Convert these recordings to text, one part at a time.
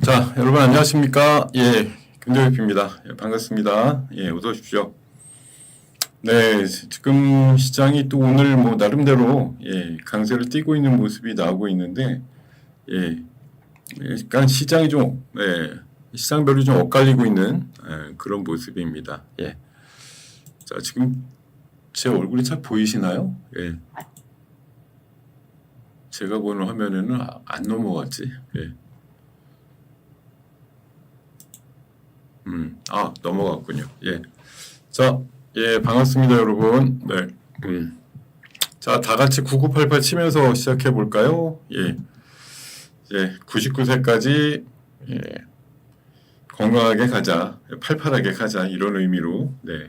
자, 여러분 안녕하십니까? 예, 김도엽입니다. 예, 반갑습니다. 예, 어서 오십시오. 네, 지금 시장이 또 오늘 뭐 나름대로 강세를 띠고 있는 모습이 나오고 있는데, 예, 약간 시장이 좀, 시장별로 좀 엇갈리고 있는 그런 모습입니다. 예. 자, 지금 제 얼굴이 잘 보이시나요? 예. 제가 보는 화면에는 안 넘어갔지. 예. 넘어갔군요. 예. 자, 예, 반갑습니다, 여러분. 네. 자, 다 같이 9988 치면서 시작해 볼까요? 예. 예, 99세까지 건강하게 가자, 팔팔하게 가자 이런 의미로. 네.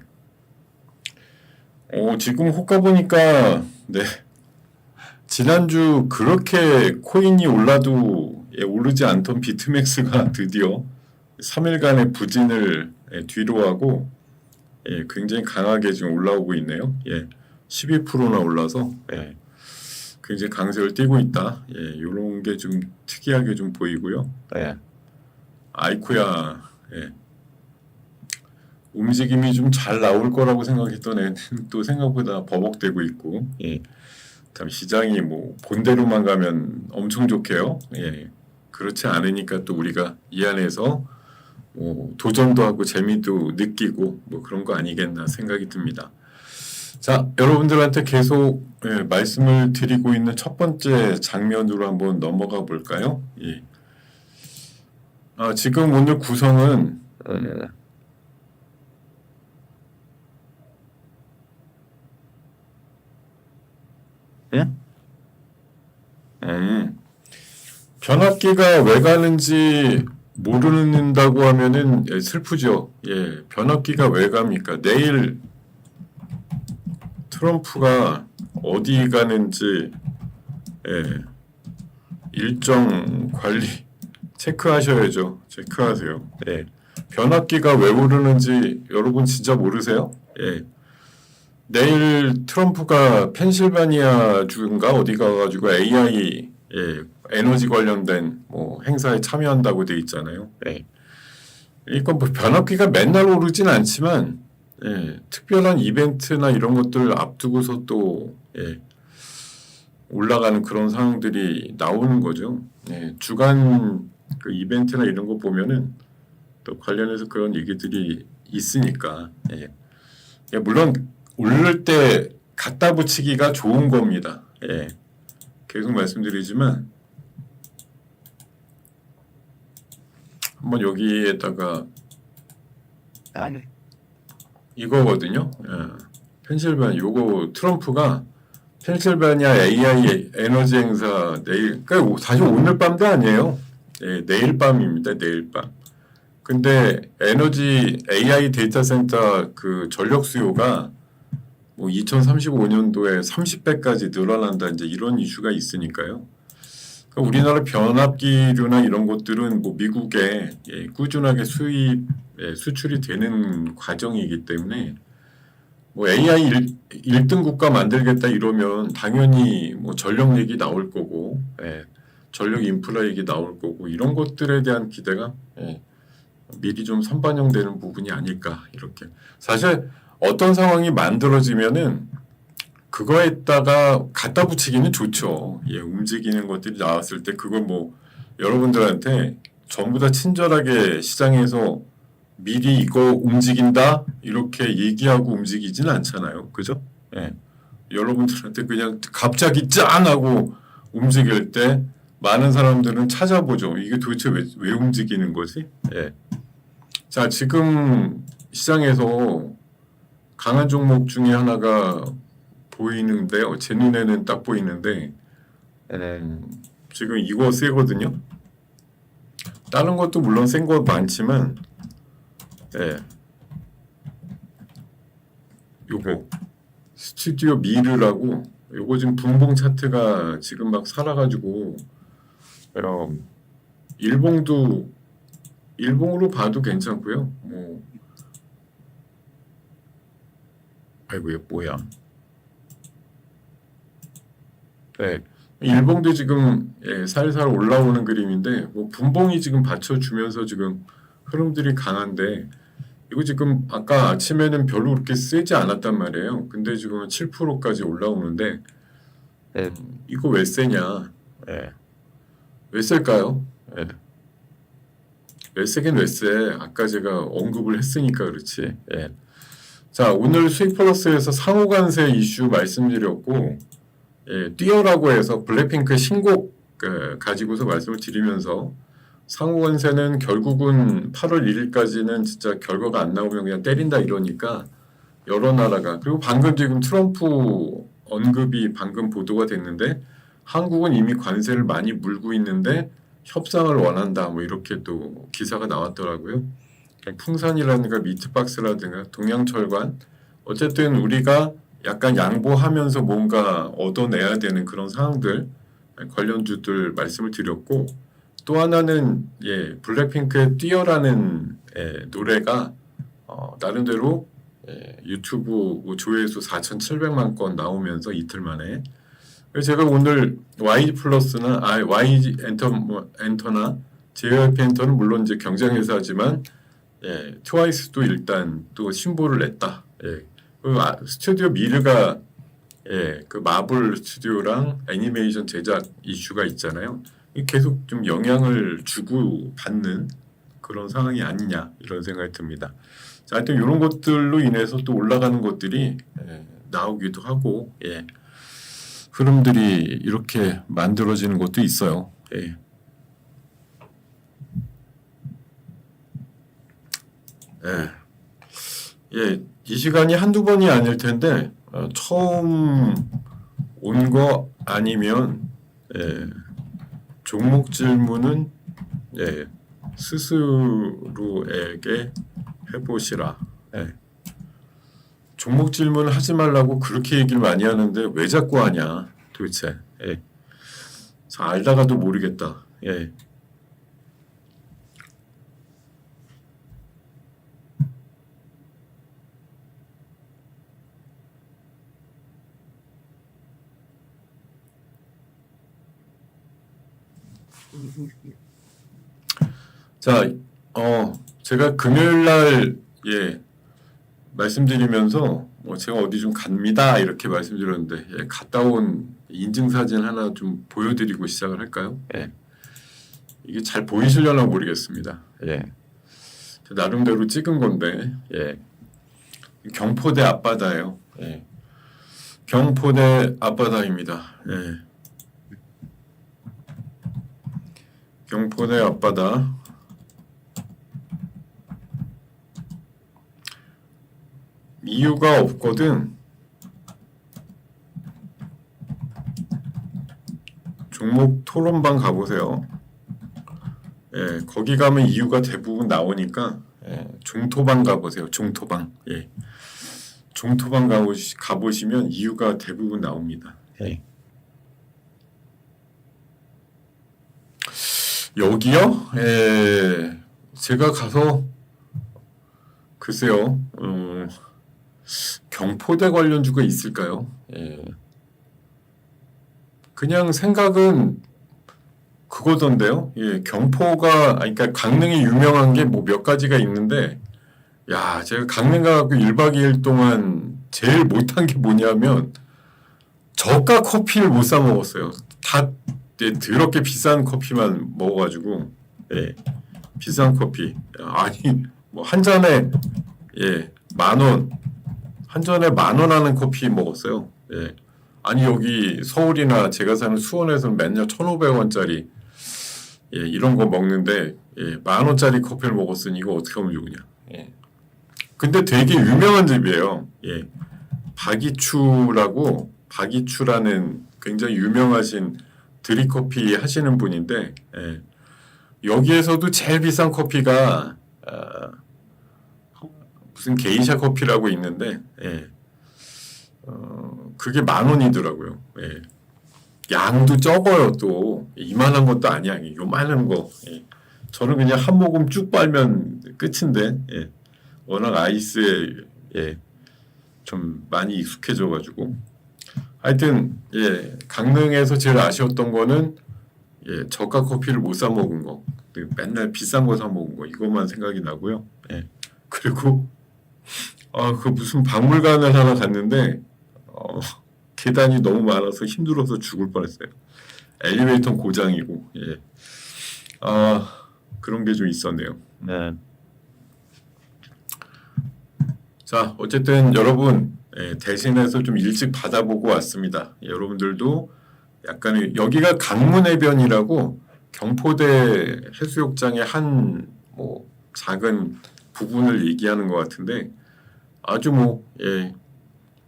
지금 호가 보니까 네. 지난주 그렇게 코인이 올라도 오르지 않던 비트맥스가 드디어 3일간의 부진을 뒤로 하고 굉장히 강하게 지금 올라오고 있네요. 12%나 올라서 굉장히 강세를 띠고 있다. 이런 게 좀 특이하게 좀 보이고요. 아이쿠야, 움직임이 좀 잘 나올 거라고 생각했던 애는 또 생각보다 버벅대고 있고, 다음 시장이 뭐 본대로만 가면 엄청 좋게요. 그렇지 않으니까 또 우리가 이 안에서 도전도 하고 재미도 느끼고 뭐 그런 거 아니겠나 생각이 듭니다. 자, 여러분들한테 계속 말씀을 드리고 있는 첫 번째 장면으로 한번 넘어가 볼까요? 지금 오늘 구성은 변압기가 왜 가는지 모른다고 하면은 슬프죠. 변압기가 왜 갑니까? 내일 트럼프가 어디 가는지 일정 관리 체크하셔야죠. 체크하세요. 변압기가 왜 오르는지 여러분 진짜 모르세요? 내일 트럼프가 펜실바니아 주인가 어디 가가지고 AI 에너지 관련된 뭐 행사에 참여한다고 돼 있잖아요. 이건 뭐 변압기가 맨날 오르진 않지만 특별한 이벤트나 이런 것들 앞두고서 또 올라가는 그런 상황들이 나오는 거죠. 주간 그 이벤트나 이런 거 보면은 또 관련해서 그런 얘기들이 있으니까 물론 오를 때 갖다 붙이기가 좋은 겁니다. 계속 말씀드리지만 한번 여기에다가 이거거든요. 펜실바니아 요거 트럼프가 펜실바니아 AI 에너지 행사 내일, 그러니까 사실 오늘 밤도 아니에요. 내일 밤입니다. 내일 밤. 근데 에너지 AI 데이터 센터 그 전력 수요가 뭐 2035년도에 30배까지 늘어난다 이제 이런 이슈가 있으니까요. 그러니까 우리나라 변압기류나 이런 것들은 뭐 미국에 꾸준하게 수출이 되는 과정이기 때문에 뭐 AI 1등 국가 만들겠다 이러면 당연히 뭐 전력 얘기 나올 거고, 전력 인프라 얘기 나올 거고 이런 것들에 대한 기대가 미리 좀 선반영되는 부분이 아닐까 이렇게. 사실 어떤 상황이 만들어지면은 그거에다가 갖다 붙이기는 좋죠. 움직이는 것들이 나왔을 때 그걸 뭐 여러분들한테 전부 다 친절하게 시장에서 미리 이거 움직인다 이렇게 얘기하고 움직이진 않잖아요. 그죠? 여러분들한테 그냥 갑자기 짠 하고 움직일 때 많은 사람들은 찾아보죠. 이게 도대체 왜 움직이는 거지? 자, 지금 시장에서 강한 종목 중에 하나가 보이는데요. 제 눈에는 딱 보이는데 지금 이거 세거든요. 다른 것도 물론 센 거 많지만 요거 스튜디오 미르라고 요거 지금 분봉 차트가 지금 막 살아가지고 일봉으로 봐도 괜찮고요. 뭐 아이고 얘 뭐야? 일봉도 지금 살살 올라오는 그림인데 뭐 분봉이 지금 받쳐주면서 지금 흐름들이 강한데 이거 지금 아까 아침에는 별로 그렇게 세지 않았단 말이에요. 근데 지금 7%까지 올라오는데 이거 왜 세냐? 왜 셀까요? 왜 세긴 왜 세? 아까 제가 언급을 했으니까 그렇지. 자, 오늘 수익 플러스에서 상호간세 이슈 말씀드렸고 뛰어라고 해서 블랙핑크 신곡 가지고서 말씀을 드리면서 상호관세는 결국은 8월 1일까지는 진짜 결과가 안 나오면 그냥 때린다 이러니까 여러 나라가 그리고 방금 지금 트럼프 언급이 방금 보도가 됐는데 한국은 이미 관세를 많이 물고 있는데 협상을 원한다 뭐 이렇게 또 기사가 나왔더라고요. 풍산이라든가 미트박스라든가 동양철관 어쨌든 우리가 약간 양보하면서 뭔가 얻어내야 되는 그런 상황들 관련주들 말씀을 드렸고 또 하나는 블랙핑크의 뛰어라는 노래가 나름대로 유튜브 조회수 4,700만 건 나오면서 이틀 만에 제가 오늘 Y 플러스나 Y 엔터나 JYP 엔터는 물론 이제 경쟁회사지만 트와이스도 일단 또 신보를 냈다. 스튜디오 미르가 그 마블 스튜디오랑 애니메이션 제작 이슈가 있잖아요. 계속 좀 영향을 주고 받는 그런 상황이 아니냐 이런 생각이 듭니다. 자, 하여튼 이런 것들로 인해서 또 올라가는 것들이 나오기도 하고 흐름들이 이렇게 만들어지는 것도 있어요. 이 시간이 한두 번이 아닐 텐데 처음 온 거 아니면 종목 질문은 스스로에게 해보시라. 종목 질문 하지 말라고 그렇게 얘기를 많이 하는데 왜 자꾸 하냐 도대체. 알다가도 모르겠다. 자, 제가 금요일 날 말씀드리면서 제가 어디 좀 갑니다 이렇게 말씀드렸는데 갔다 온 인증사진 하나 좀 보여드리고 시작을 할까요? 이게 잘 보이시려나 모르겠습니다. 나름대로 찍은 건데 경포대 앞바다예요. 경포대 앞바다입니다. 경포대 앞바다. 이유가 없거든. 종목 토론방 가보세요. 거기 가면 이유가 대부분 나오니까 종토방 가보세요. 종토방. 종토방 가보시면 이유가 대부분 나옵니다. 여기요? 제가 가서 글쎄요. 경포대 관련주가 있을까요? 그냥 생각은 그거던데요. 경포가 그러니까 강릉이 유명한 게 뭐 몇 가지가 있는데 제가 강릉 가고 1박 2일 동안 제일 못한 게 뭐냐면 저가 커피를 못 사 먹었어요. 다 더럽게 비싼 커피만 먹어가지고 비싼 커피 아니 뭐 한 잔에 10,000원 한 잔에 10,000원 하는 커피 먹었어요. 아니 여기 서울이나 제가 사는 수원에서는 맨날 1,500원짜리 이런 거 먹는데 10,000원짜리 커피를 먹었으니 이거 어떻게 하면 좋으냐. 근데 되게 유명한 집이에요. 박이추라는 굉장히 유명하신 드립커피 하시는 분인데 여기에서도 제일 비싼 커피가 무슨 게이샤 커피라고 있는데 그게 10,000원이더라고요. 양도 적어요. 또 이만한 것도 아니야. 요만한 거. 저는 그냥 한 모금 쭉 빨면 끝인데 워낙 아이스에 좀 많이 익숙해져가지고 하여튼 강릉에서 제일 아쉬웠던 거는 저가 커피를 못 사 먹은 거, 맨날 비싼 거 사 먹은 거 이것만 생각이 나고요. 그리고 그 무슨 박물관을 하나 갔는데 계단이 너무 많아서 힘들어서 죽을 뻔했어요. 엘리베이터 고장이고 그런 게 좀 있었네요. 네. 자, 어쨌든 여러분 대신해서 좀 일찍 받아보고 왔습니다. 여러분들도 약간 여기가 강문해변이라고 경포대 해수욕장의 한 작은 부분을 얘기하는 것 같은데 아주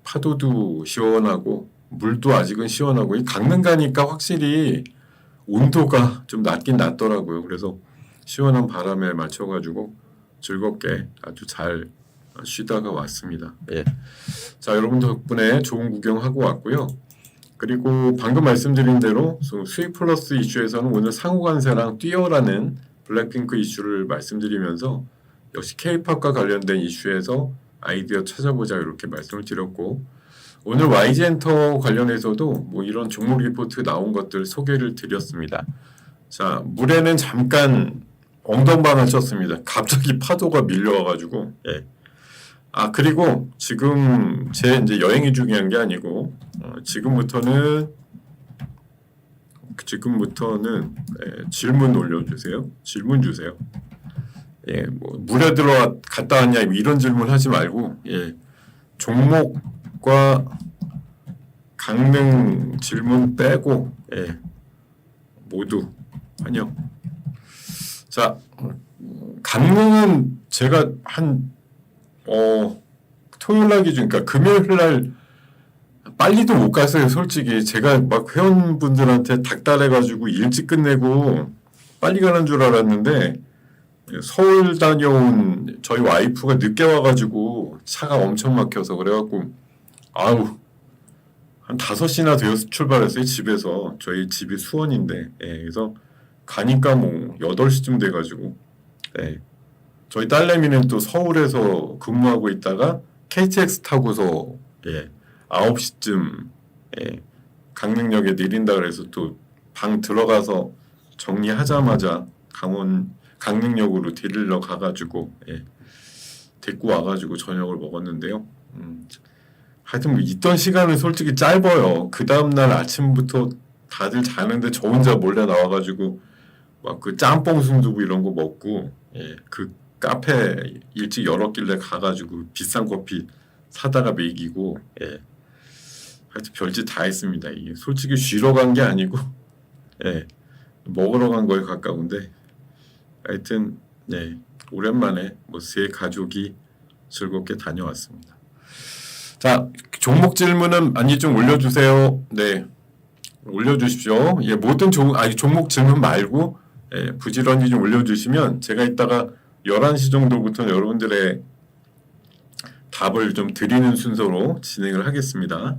파도도 시원하고 물도 아직은 시원하고 이 강릉 가니까 확실히 온도가 좀 낮긴 낮더라고요. 그래서 시원한 바람에 맞춰가지고 즐겁게 아주 잘 쉬다가 왔습니다. 자, 여러분 덕분에 좋은 구경하고 왔고요. 그리고 방금 말씀드린 대로 수익 플러스 이슈에서는 오늘 상호관세랑 뛰어라는 블랙핑크 이슈를 말씀드리면서 역시 K-팝과 관련된 이슈에서 아이디어 찾아보자 이렇게 말씀을 드렸고 오늘 YG엔터 관련해서도 이런 종목 리포트 나온 것들 소개를 드렸습니다. 자, 물에는 잠깐 엉덩방을 쳤습니다. 갑자기 파도가 밀려와가지고 그리고 지금 제 이제 여행이 중요한 게 아니고 지금부터는 질문 올려주세요. 질문 주세요. 물에 갔다 왔냐 이런 질문 하지 말고 종목과 강릉 질문 빼고 모두 환영. 자, 강릉은 제가 한 토요일날 기준, 그러니까 금요일날 빨리도 못 갔어요. 솔직히 제가 막 회원분들한테 닥달해가지고 일찍 끝내고 빨리 가는 줄 알았는데 서울 다녀온 저희 와이프가 늦게 와가지고 차가 엄청 막혀서 그래갖고 한 5시나 되어서 출발했어요. 집에서. 저희 집이 수원인데 그래서 가니까 8시쯤 돼가지고 저희 딸내미는 또 서울에서 근무하고 있다가 KTX 타고서 9시쯤 강릉역에 내린다 그래서 또 방 들어가서 정리하자마자 강릉역으로 데리러 가가지고 데리고 와가지고 저녁을 먹었는데요. 하여튼 있던 시간은 솔직히 짧아요. 그 다음날 아침부터 다들 자는데 저 혼자 몰래 나와가지고 막 그 짬뽕 순두부 이런 거 먹고 그 카페 일찍 열었길래 가가지고 비싼 커피 사다가 먹이고 하여튼 별짓 다 했습니다. 이게 솔직히 쉬러 간 게 아니고 먹으러 간 거에 가까운데 하여튼 오랜만에 새 가족이 즐겁게 다녀왔습니다. 자, 종목 질문은 많이 좀 올려주세요. 올려주십시오. 모든 종목 질문 말고 부지런히 좀 올려주시면 제가 이따가 11시 정도부터 여러분들의 답을 좀 드리는 순서로 진행을 하겠습니다.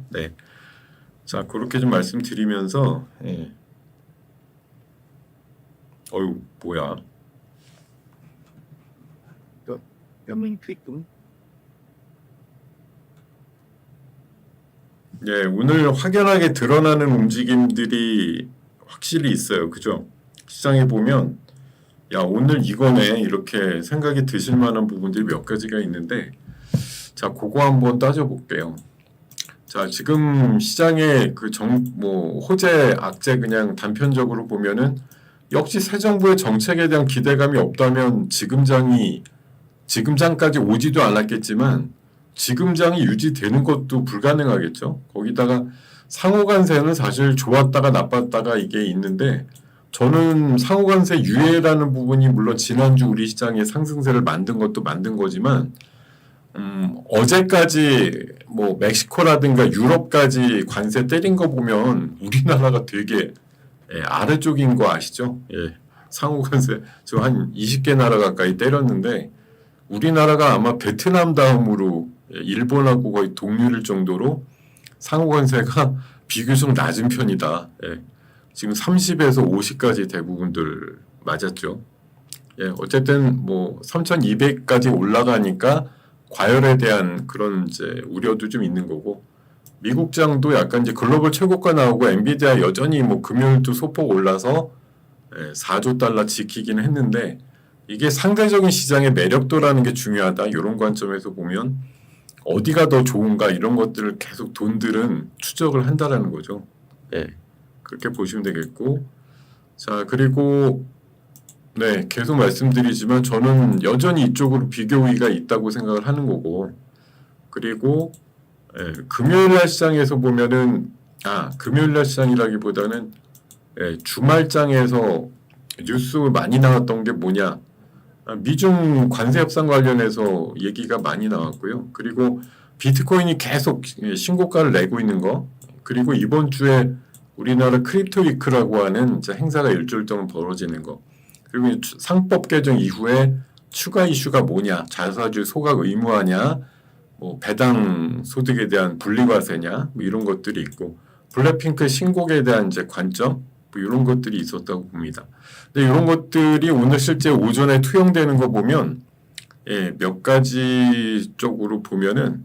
자, 그렇게 좀 말씀드리면서 뭐야? 오늘 확연하게 드러나는 움직임들이 확실히 있어요. 그죠? 시장에 보면 오늘 이거네 이렇게 생각이 드실 만한 부분들이 몇 가지가 있는데 자, 그거 한번 따져볼게요. 자, 지금 시장의 호재, 악재 그냥 단편적으로 보면은 역시 새 정부의 정책에 대한 기대감이 없다면 지금 장까지 오지도 않았겠지만 지금 장이 유지되는 것도 불가능하겠죠. 거기다가 상호관세는 사실 좋았다가 나빴다가 이게 있는데 저는 상호관세 유예라는 부분이 물론 지난주 우리 시장의 상승세를 만든 것도 만든 거지만 어제까지 멕시코라든가 유럽까지 관세 때린 거 보면 우리나라가 되게 아래쪽인 거 아시죠? 상호관세 저 한 20개 나라 가까이 때렸는데 우리나라가 아마 베트남 다음으로 일본하고 거의 동률일 정도로 상호관세가 비교적 낮은 편이다. 지금 30에서 50까지 대부분들 맞았죠. 어쨌든 3,200까지 올라가니까 과열에 대한 그런 이제 우려도 좀 있는 거고 미국장도 약간 이제 글로벌 최고가 나오고 엔비디아 여전히 뭐 금요일도 소폭 올라서 4조 달러 지키긴 했는데 이게 상대적인 시장의 매력도라는 게 중요하다. 이런 관점에서 보면 어디가 더 좋은가 이런 것들을 계속 돈들은 추적을 한다라는 거죠. 예. 그렇게 보시면 되겠고. 자, 그리고 네, 계속 말씀드리지만 저는 여전히 이쪽으로 비교 우위가 있다고 생각을 하는 거고. 그리고 금요일 날 시장에서 보면은 금요일 날 시장이라기보다는 주말장에서 뉴스 많이 나왔던 게 뭐냐? 미중 관세 협상 관련해서 얘기가 많이 나왔고요. 그리고 비트코인이 계속 신고가를 내고 있는 거. 그리고 이번 주에 우리나라 크립토 위크라고 하는 행사가 일주일 동안 벌어지는 거. 그리고 상법 개정 이후에 추가 이슈가 뭐냐? 자사주 소각 의무화냐? 뭐 배당 소득에 대한 분리과세냐? 뭐 이런 것들이 있고 블랙핑크 신곡에 대한 이제 관점 뭐 이런 것들이 있었다고 봅니다. 근데 이런 것들이 오늘 실제 오전에 투영되는 거 보면 몇 가지 쪽으로 보면은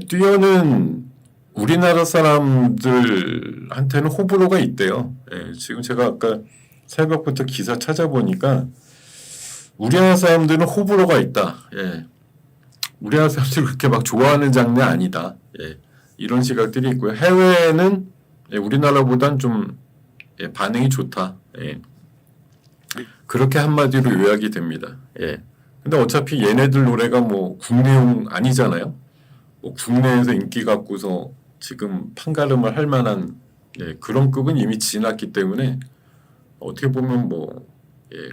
뛰어는 우리나라 사람들한테는 호불호가 있대요. 지금 제가 아까 새벽부터 기사 찾아보니까 우리나라 사람들은 호불호가 있다. 우리나라 사람들이 그렇게 막 좋아하는 장르 아니다. 이런 시각들이 있고요. 해외에는 우리나라보단 좀 반응이 좋다. 그렇게 한마디로 요약이 됩니다. 근데 어차피 얘네들 노래가 뭐 국내용 아니잖아요. 뭐 국내에서 인기 갖고서 지금 판가름을 할 만한 그런 급은 이미 지났기 때문에 어떻게 보면 뭐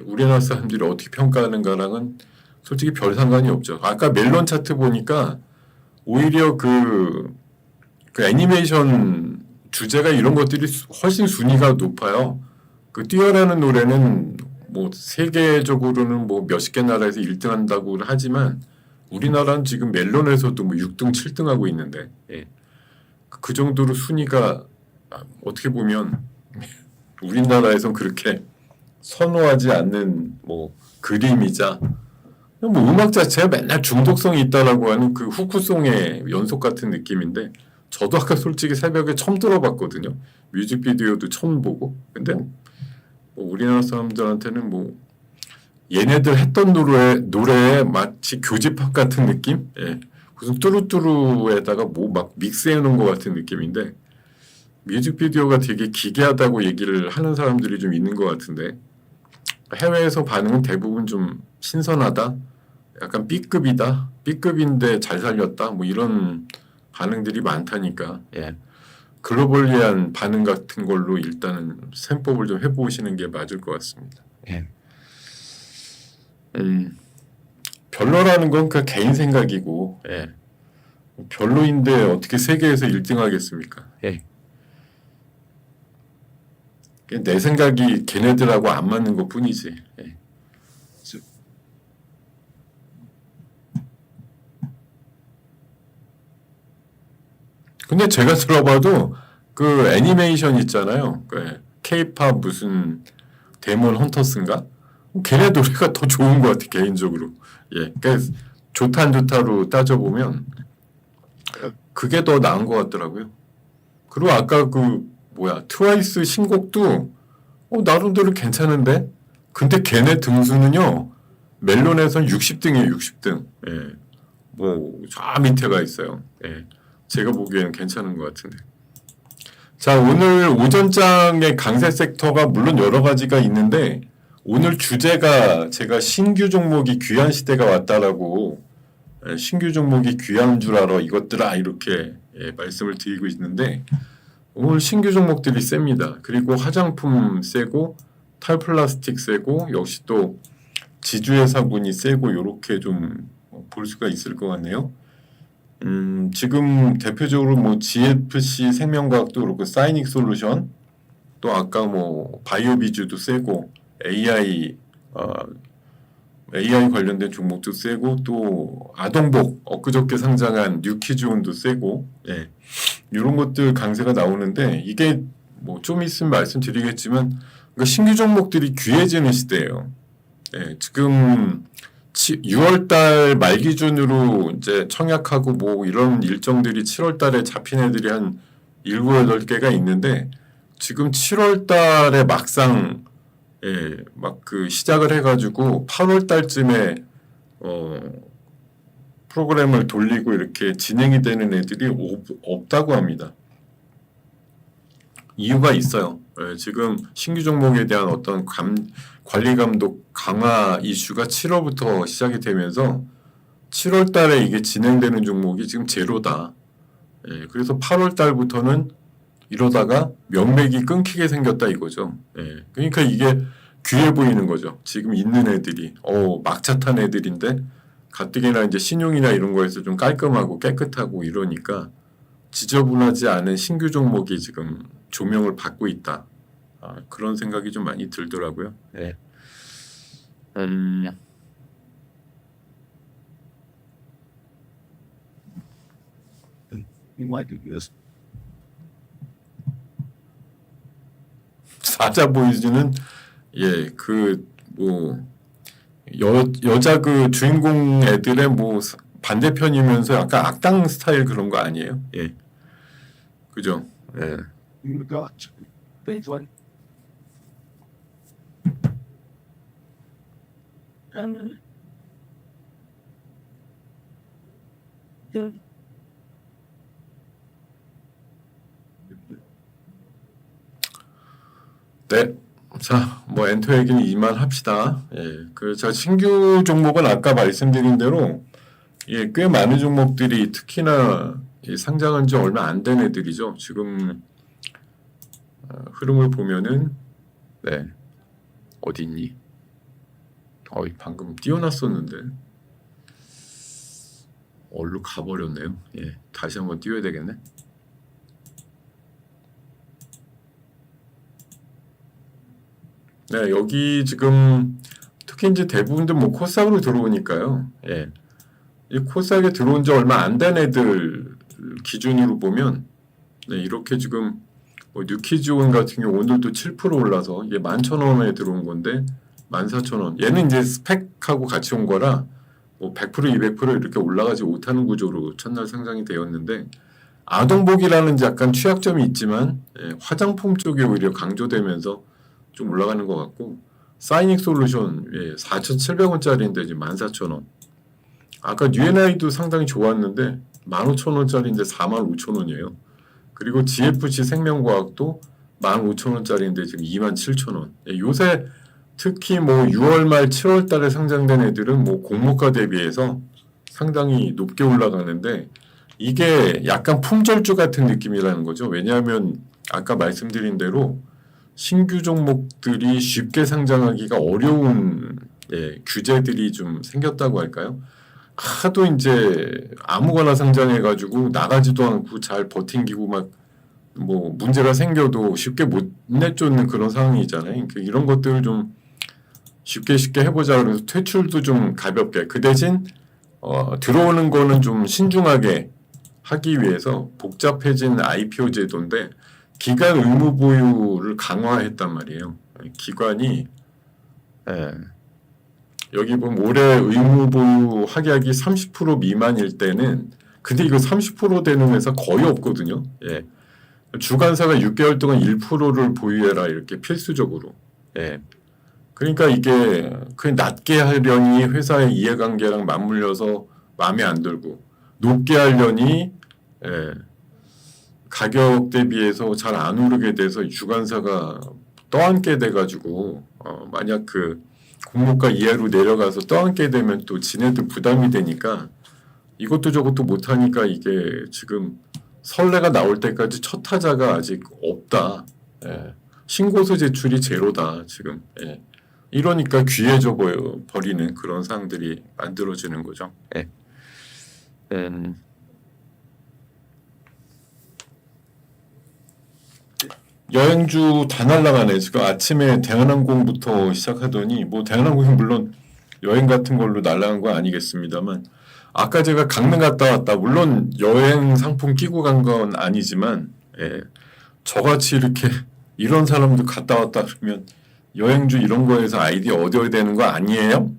우리나라 사람들이 어떻게 평가하는가랑은 솔직히 별 상관이 없죠. 아까 멜론 차트 보니까 오히려 그 애니메이션 주제가 이런 것들이 훨씬 순위가 높아요. 그 뛰어나는 노래는 뭐 세계적으로는 뭐 몇십 개 나라에서 1등 한다고 하지만 우리나라는 지금 멜론에서도 뭐 6등, 7등 하고 있는데 그 정도로 순위가 어떻게 보면 우리나라에선 그렇게 선호하지 않는 뭐 그림이자 뭐 음악 자체가 맨날 중독성이 있다라고 하는 그 후크송의 연속 같은 느낌인데 저도 아까 솔직히 새벽에 처음 들어봤거든요. 뮤직비디오도 처음 보고. 근데 뭐 우리나라 사람들한테는 뭐 얘네들 했던 노래에 마치 교집합 같은 느낌? 무슨 뚜루뚜루에다가 뭐 막 믹스해 놓은 것 같은 느낌인데 뮤직비디오가 되게 기괴하다고 얘기를 하는 사람들이 좀 있는 것 같은데 해외에서 반응은 대부분 좀 신선하다? 약간 B급이다? B급인데 잘 살렸다? 뭐 이런 반응들이 많다니까 글로벌리한 반응 같은 걸로 일단은 셈법을 좀 해보시는 게 맞을 것 같습니다. 별로라는 건 그 개인 생각이고 별로인데 어떻게 세계에서 1등 하겠습니까? 내 생각이 걔네들하고 안 맞는 것 뿐이지. 근데 제가 들어봐도 그 애니메이션 있잖아요. K-팝 무슨 데몬 헌터스인가? 걔네 노래가 더 좋은 것 같아 개인적으로. 그러니까 좋다 안 좋다로 따져보면 그게 더 나은 것 같더라고요. 그리고 아까 트와이스 신곡도 나름대로 괜찮은데 근데 걔네 등수는요 멜론에선 60등이에요. 60등. 뭐 저 밑에가 있어요. 제가 보기에는 괜찮은 것 같은데. 자, 오늘 오전장의 강세 섹터가 물론 여러 가지가 있는데 오늘 주제가 제가 신규 종목이 귀한 시대가 왔다라고 신규 종목이 귀한 줄 알아 이것들아 이렇게 말씀을 드리고 있는데 오늘 신규 종목들이 셉니다. 그리고 화장품 세고 탈플라스틱 세고 역시 또 지주회사군이 세고 이렇게 좀 볼 수가 있을 것 같네요. 지금 대표적으로 뭐 GFC 생명과학도 그렇고 사이닉 솔루션 또 아까 뭐 바이오비주도 세고 AI 관련된 종목도 세고 또 아동복 엊그저께 상장한 뉴키즈온도 세고 이런 것들 강세가 나오는데 이게 뭐 좀 있으면 말씀드리겠지만 그러니까 신규 종목들이 귀해지는 시대예요. 지금 6월 달 말 기준으로 이제 청약하고 뭐 이런 일정들이 7월 달에 잡힌 애들이 한 7, 8개가 있는데 지금 7월 달에 막상 막 그 시작을 해가지고 8월 달쯤에 프로그램을 돌리고 이렇게 진행이 되는 애들이 없다고 합니다. 이유가 있어요. 지금 신규 종목에 대한 어떤 관리 감독 강화 이슈가 7월부터 시작이 되면서 7월 달에 이게 진행되는 종목이 지금 제로다. 그래서 8월 달부터는 이러다가 명맥이 끊기게 생겼다 이거죠. 그러니까 이게 귀해 보이는 거죠. 지금 있는 애들이 막차 탄 애들인데 가뜩이나 이제 신용이나 이런 거에서 좀 깔끔하고 깨끗하고 이러니까 지저분하지 않은 신규 종목이 지금 조명을 받고 있다. 그런 생각이 좀 많이 들더라고요. 네. 사자 보이즈는 여자 그 주인공 애들의 뭐 반대편이면서 약간 악당 스타일 그런 거 아니에요? 그죠? 네. 자, 뭐 엔터 얘기는 이만 합시다. 자, 신규 종목은 아까 말씀드린 대로 꽤 많은 종목들이 특히나 상장한 지 얼마 안 된 애들이죠. 지금 흐름을 보면은 어디 있니? 방금 띄워놨었는데 얼로 가버렸네요. 다시 한번 띄워야 되겠네. 네, 여기 지금 특히 이제 대부분들 뭐 코스닥으로 들어오니까요. 이 코스닥에 들어온 지 얼마 안 된 애들 기준으로 보면 이렇게 지금 뭐 뉴키즈온 같은 경우 오늘도 7% 올라서 이게 11,000원에 들어온 건데 14,000원. 얘는 이제 스펙하고 같이 온 거라 뭐 100%, 200% 이렇게 올라가지 못하는 구조로 첫날 상장이 되었는데 아동복이라는 약간 취약점이 있지만 화장품 쪽에 오히려 강조되면서 좀 올라가는 것 같고 사이닉 솔루션 4,700원짜리인데 지금 14,000원. 아까 UNI도 상당히 좋았는데 15,000원짜리인데 45,000원이에요. 그리고 GFC 생명과학도 15,000원짜리인데 지금 27,000원. 요새 특히 뭐 6월 말 7월 달에 상장된 애들은 뭐 공모가 대비해서 상당히 높게 올라가는데 이게 약간 품절주 같은 느낌이라는 거죠. 왜냐하면 아까 말씀드린 대로 신규 종목들이 쉽게 상장하기가 어려운 규제들이 좀 생겼다고 할까요? 하도 이제 아무거나 상장해가지고 나가지도 않고 잘 버팅기고 막 뭐 문제가 생겨도 쉽게 못 내쫓는 그런 상황이잖아요. 그러니까 이런 것들을 좀 쉽게 해보자 그래서 퇴출도 좀 가볍게 그 대신 들어오는 거는 좀 신중하게 하기 위해서 복잡해진 IPO 제도인데 기관 의무 보유를 강화했단 말이에요. 기관이 여기 보면 올해 의무 보유 확약이 30% 미만일 때는 근데 이거 30% 되는 회사 거의 없거든요. 주관사가 6개월 동안 1%를 보유해라 이렇게 필수적으로. 그러니까 이게 그냥 낮게 하려니 회사의 이해관계랑 맞물려서 마음에 안 들고 높게 하려니 가격 대비해서 잘 안 오르게 돼서 주관사가 떠안게 돼가지고 만약 그 공모가 이하로 내려가서 떠안게 되면 또 지네들 부담이 되니까 이것도 저것도 못하니까 이게 지금 선례가 나올 때까지 첫 타자가 아직 없다. 신고서 제출이 제로다 지금. 이러니까 귀해져 버리는 그런 상황들이 만들어지는 거죠. 여행주 다 날라가네. 지금 아침에 대한항공부터 시작하더니 뭐 대한항공이 물론 여행 같은 걸로 날라간 건 아니겠습니다만 아까 제가 강릉 갔다 왔다. 물론 여행 상품 끼고 간 건 아니지만 저같이 이렇게 이런 사람도 갔다 왔다 그러면 여행주 이런 거에서 아이디어 얻어야 되는 거 아니에요?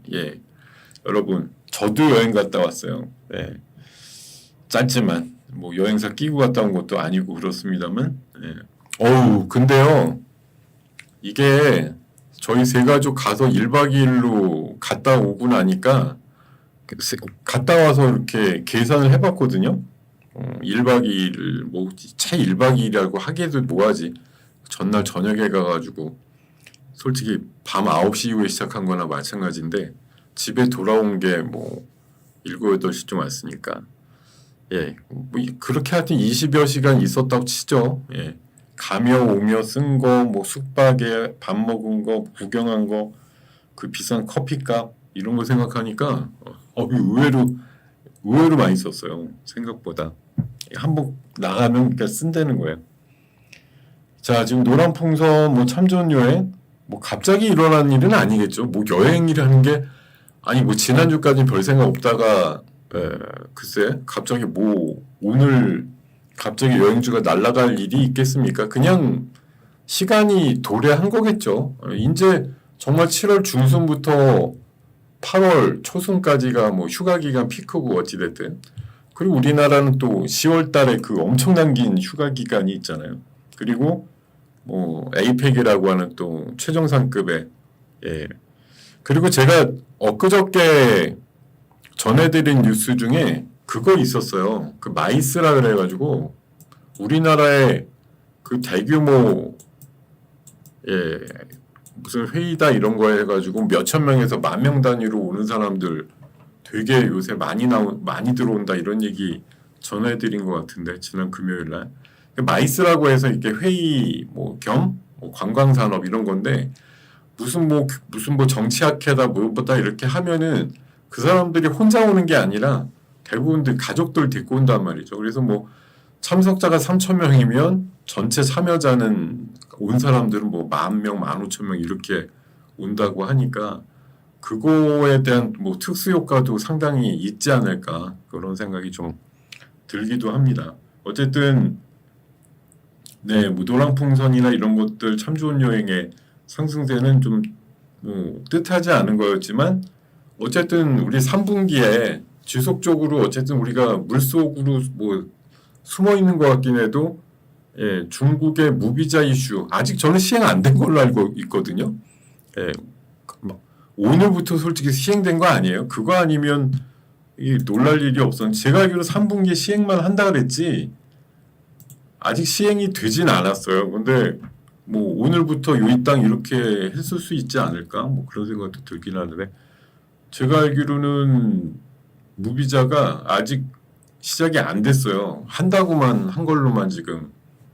여러분 저도 여행 갔다 왔어요. 네. 짧지만 뭐 여행사 끼고 갔다 온 것도 아니고 그렇습니다만. 네. 어우 근데요 이게 저희 세 가족 가서 1박 2일로 갔다 오고 나니까 갔다 와서 이렇게 계산을 해봤거든요. 1박 2일 뭐채 1박 2일이라고 하기에도 뭐하지. 전날 저녁에 가가지고 솔직히 밤 9시 이후에 시작한 거나 마찬가지인데 집에 돌아온 게 뭐 7, 8시쯤 왔으니까 예, 뭐 그렇게 하여튼 20여 시간 있었다고 치죠. 예. 가며 오며 쓴 거, 뭐 숙박에 밥 먹은 거, 구경한 거, 그 비싼 커피값 이런 거 생각하니까 의외로 많이 썼어요. 생각보다. 한번 나가면 그러니까 쓴다는 거예요. 자, 지금 노란풍선 뭐 참 좋은 여행 뭐 갑자기 일어난 일은 아니겠죠. 뭐 여행이라는 게 아니 뭐 지난주까지 별 생각 없다가 글쎄 갑자기 뭐 오늘 갑자기 여행주가 날아갈 일이 있겠습니까? 그냥 시간이 도래한 거겠죠. 이제 정말 7월 중순부터 8월 초순까지가 뭐 휴가 기간 피크고 어찌됐든 그리고 우리나라는 또 10월 달에 그 엄청난 긴 휴가 기간이 있잖아요. 그리고 뭐 에이펙이라고 하는 또 최정상급의 예. 그리고 제가 엊그저께 전해드린 뉴스 중에 그거 있었어요. 그 마이스라 그래가지고 우리나라의 그 대규모 예 무슨 회의다 이런 거 해가지고 몇천 명에서 10,000명 단위로 오는 사람들 되게 요새 많이 들어온다 이런 얘기 전해드린 것 같은데 지난 금요일 날 마이스라고 해서 이렇게 회의 겸 관광 산업 이런 건데 무슨 뭐 정치학회다 뭐보다 이렇게 하면은 그 사람들이 혼자 오는 게 아니라 대부분들 가족들 데리고 온단 말이죠. 그래서 뭐 참석자가 3,000명이면 전체 참여자는 온 사람들은 뭐 10,000명, 15,000명 이렇게 온다고 하니까 그거에 대한 뭐 특수 효과도 상당히 있지 않을까 그런 생각이 좀 들기도 합니다. 어쨌든 네, 뭐 노랑풍선이나 이런 것들 참 좋은 여행의 상승세는 좀 뜻하지 않은 거였지만 어쨌든 우리 3분기에 지속적으로 어쨌든 우리가 물속으로 뭐 숨어 있는 것 같긴 해도 예, 중국의 무비자 이슈 아직 저는 시행 안 된 걸로 알고 있거든요. 예, 오늘부터 솔직히 시행된 거 아니에요? 그거 아니면 이 놀랄 일이 없었는데 제가 알기로 3분기에 시행만 한다 그랬지 아직 시행이 되진 않았어요. 근데 뭐 오늘부터 요 땅 이렇게 했을 수 있지 않을까? 뭐 그런 생각도 들긴 하는데 제가 알기로는 무비자가 아직 시작이 안 됐어요. 한다고만 한 걸로만 지금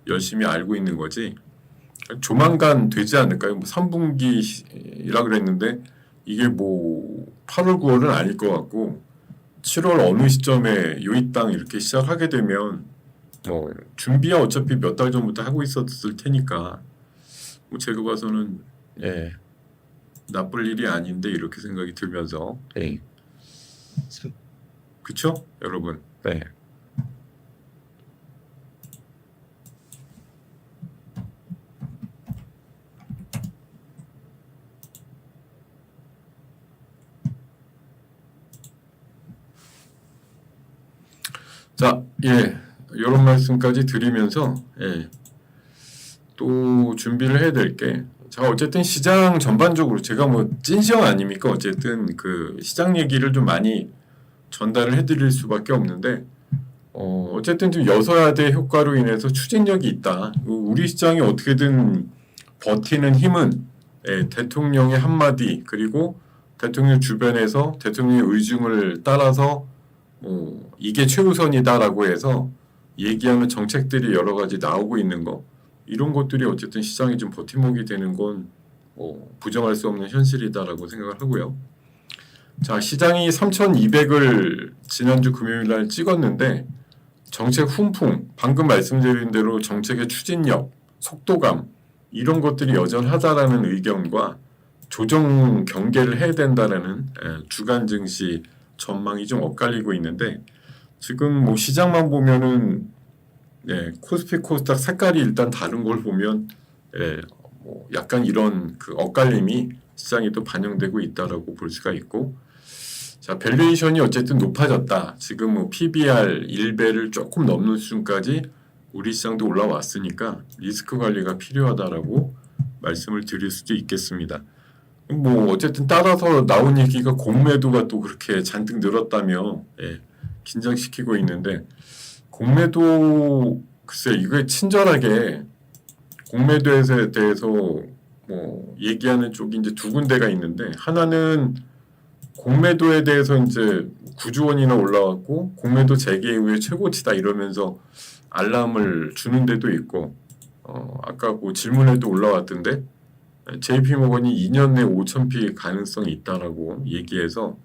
열심히 알고 있는 거지. 조만간 되지 않을까요? 뭐 3분기라 그랬는데 이게 뭐 8월 9월은 아닐 것 같고 7월 어느 시점에 요 땅 이렇게 시작하게 되면 뭐 준비야 어차피 몇 달 전부터 하고 있었을 테니까 뭐 제가 봐서는 예 나쁠 일이 아닌데 이렇게 생각이 들면서 예 그쵸 여러분 네. 자, 예, 이런 말씀까지 드리면서 예, 또 준비를 해야 될 게, 자 어쨌든 시장 전반적으로 제가 뭐 찐시형 아닙니까? 어쨌든 그 시장 얘기를 좀 많이 전달을 해드릴 수밖에 없는데, 어쨌든 좀 여서야대 효과로 인해서 추진력이 있다. 우리 시장이 어떻게든 버티는 힘은 예, 대통령의 한마디 그리고 대통령 주변에서 대통령의 의중을 따라서 이게 최우선이다라고 해서 얘기하는 정책들이 여러 가지 나오고 있는 거 이런 것들이 어쨌든 시장이 좀 버팀목이 되는 건 부정할 수 없는 현실이다라고 생각을 하고요. 자, 시장이 3,200을 지난주 금요일 날 찍었는데 정책 훈풍, 방금 말씀드린 대로 정책의 추진력, 속도감 이런 것들이 여전하다라는 의견과 조정 경계를 해야 된다라는 주간 증시 전망이 좀 엇갈리고 있는데 지금 뭐 시장만 보면은 코스피 코스닥 색깔이 일단 다른 걸 보면 뭐 약간 이런 그 엇갈림이 시장에 또 반영되고 있다라고 볼 수가 있고 자, 밸류에이션이 어쨌든 높아졌다. 지금 뭐 PBR 1배를 조금 넘는 수준까지 우리 시장도 올라왔으니까 리스크 관리가 필요하다라고 말씀을 드릴 수도 있겠습니다. 뭐 어쨌든 따라서 나온 얘기가 공매도가 또 그렇게 잔뜩 늘었다며 긴장시키고 있는데 공매도 글쎄 이거 친절하게 공매도에 대해서 뭐 얘기하는 쪽이 이제 두 군데가 있는데 하나는 공매도에 대해서 이제 9조 원이나 올라왔고 공매도 재개 이후에 최고치다 이러면서 알람을 주는 데도 있고 아까 그 질문에도 올라왔던데 JP모건이 2년 내 5,000피 가능성이 있다라고 얘기해서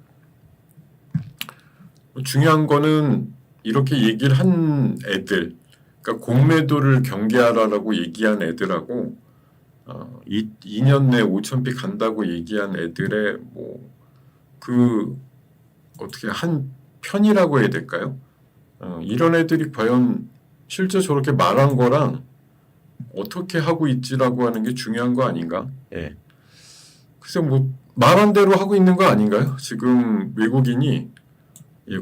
중요한 거는 이렇게 얘기를 한 애들 그러니까 공매도를 경계하라라고 얘기한 애들하고 2년 내 5,000피 간다고 얘기한 애들의 뭐 그 어떻게 한 편이라고 해야 될까요? 이런 애들이 과연 실제 저렇게 말한 거랑 어떻게 하고 있지라고 하는 게 중요한 거 아닌가? 예. 글쎄 뭐 말한 대로 하고 있는 거 아닌가요? 지금 외국인이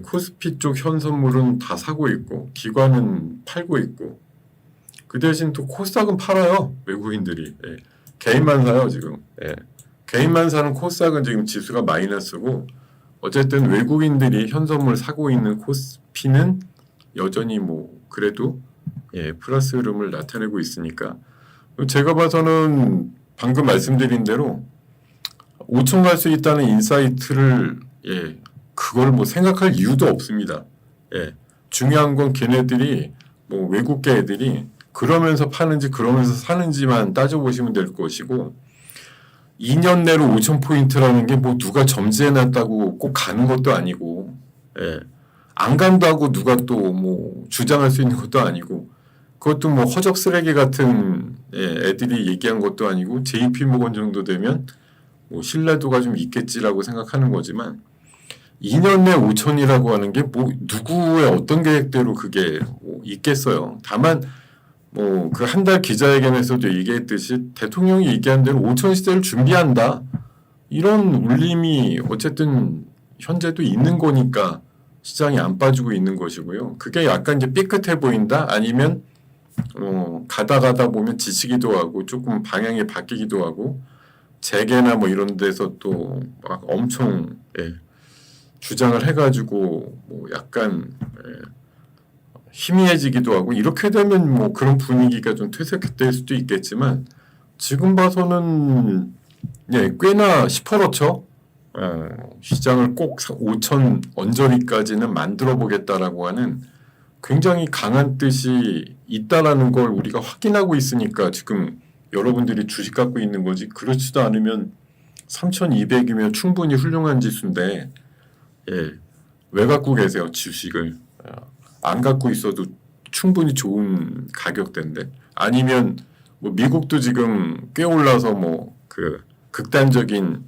코스피 쪽 현선물은 다 사고 있고 기관은 팔고 있고 그 대신 또 코스닥은 팔아요. 외국인들이. 예. 개인만 사요 지금. 예. 개인만 사는 코스닥은 지금 지수가 마이너스고 어쨌든 외국인들이 현선물 사고 있는 코스피는 여전히 뭐 그래도 플러스 흐름을 나타내고 있으니까 제가 봐서는 방금 말씀드린 대로 5천 갈 수 있다는 인사이트를 그걸 뭐 생각할 이유도 없습니다. 중요한 건 걔네들이 뭐 외국계 애들이 그러면서 파는지 그러면서 사는지만 따져보시면 될 것이고 2년 내로 5,000포인트라는 게 뭐 누가 점지해놨다고 꼭 가는 것도 아니고 안 간다고 누가 또 뭐 주장할 수 있는 것도 아니고 그것도 뭐 허접 쓰레기 같은 애들이 얘기한 것도 아니고 JP모건 정도 되면 뭐 신뢰도가 좀 있겠지라고 생각하는 거지만 2년 내 5천이라고 하는 게 뭐 누구의 어떤 계획대로 그게 뭐 있겠어요. 다만 뭐 그 한 달 기자회견에서도 얘기했듯이 대통령이 얘기한 대로 5천 시대를 준비한다. 이런 울림이 어쨌든 현재도 있는 거니까 시장이 안 빠지고 있는 것이고요. 그게 약간 이제 삐끗해 보인다 아니면 가다 보면 지치기도 하고 조금 방향이 바뀌기도 하고 재계나 뭐 이런 데서 또 막 엄청 주장을 해가지고 뭐 약간 희미해지기도 하고 이렇게 되면 뭐 그런 분위기가 좀 퇴색될 수도 있겠지만 지금 봐서는 꽤나 시퍼렇죠. 시장을 꼭 5천 언저리까지는 만들어 보겠다라고 하는 굉장히 강한 뜻이 있다라는 걸 우리가 확인하고 있으니까 지금 여러분들이 주식 갖고 있는 거지 그렇지도 않으면 3,200이면 충분히 훌륭한 지수인데 왜 갖고 계세요 주식을 안 갖고 있어도 충분히 좋은 가격대인데 아니면 뭐 미국도 지금 꽤 올라서 뭐 그 극단적인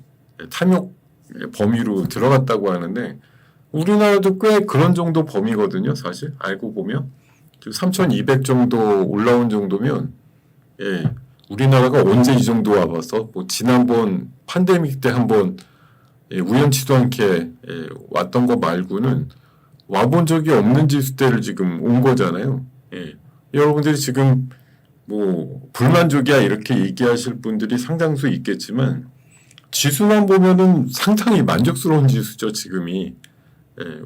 탐욕 범위로 들어갔다고 하는데 우리나라도 꽤 그런 정도 범위거든요 사실 알고 보면 3,200 정도 올라온 정도면 우리나라가 언제 이 정도 와봐서 뭐 지난번 팬데믹 때 한번 우연치도 않게 왔던 거 말고는 와본 적이 없는 지수대를 지금 온 거잖아요. 여러분들이 지금 뭐 불만족이야 이렇게 얘기하실 분들이 상당수 있겠지만 지수만 보면은 상당히 만족스러운 지수죠 지금이.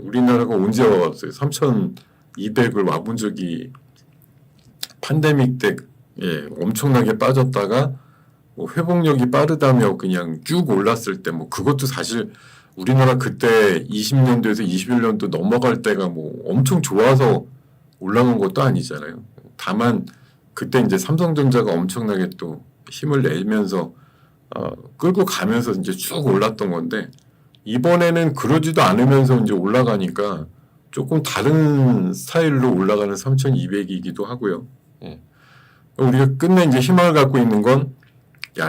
우리나라가 언제 와봤어요? 3,200을 와본 적이 팬데믹 때 엄청나게 빠졌다가 뭐 회복력이 빠르다며 그냥 쭉 올랐을 때 뭐 그것도 사실 우리나라 그때 20년도에서 21년도 넘어갈 때가 뭐 엄청 좋아서 올라간 것도 아니잖아요. 다만 그때 이제 삼성전자가 엄청나게 또 힘을 내면서 끌고 가면서 이제 쭉 올랐던 건데 이번에는 그러지도 않으면서 이제 올라가니까 조금 다른 스타일로 올라가는 3,200이기도 하고요. 우리가 끝내 이제 희망을 갖고 있는 건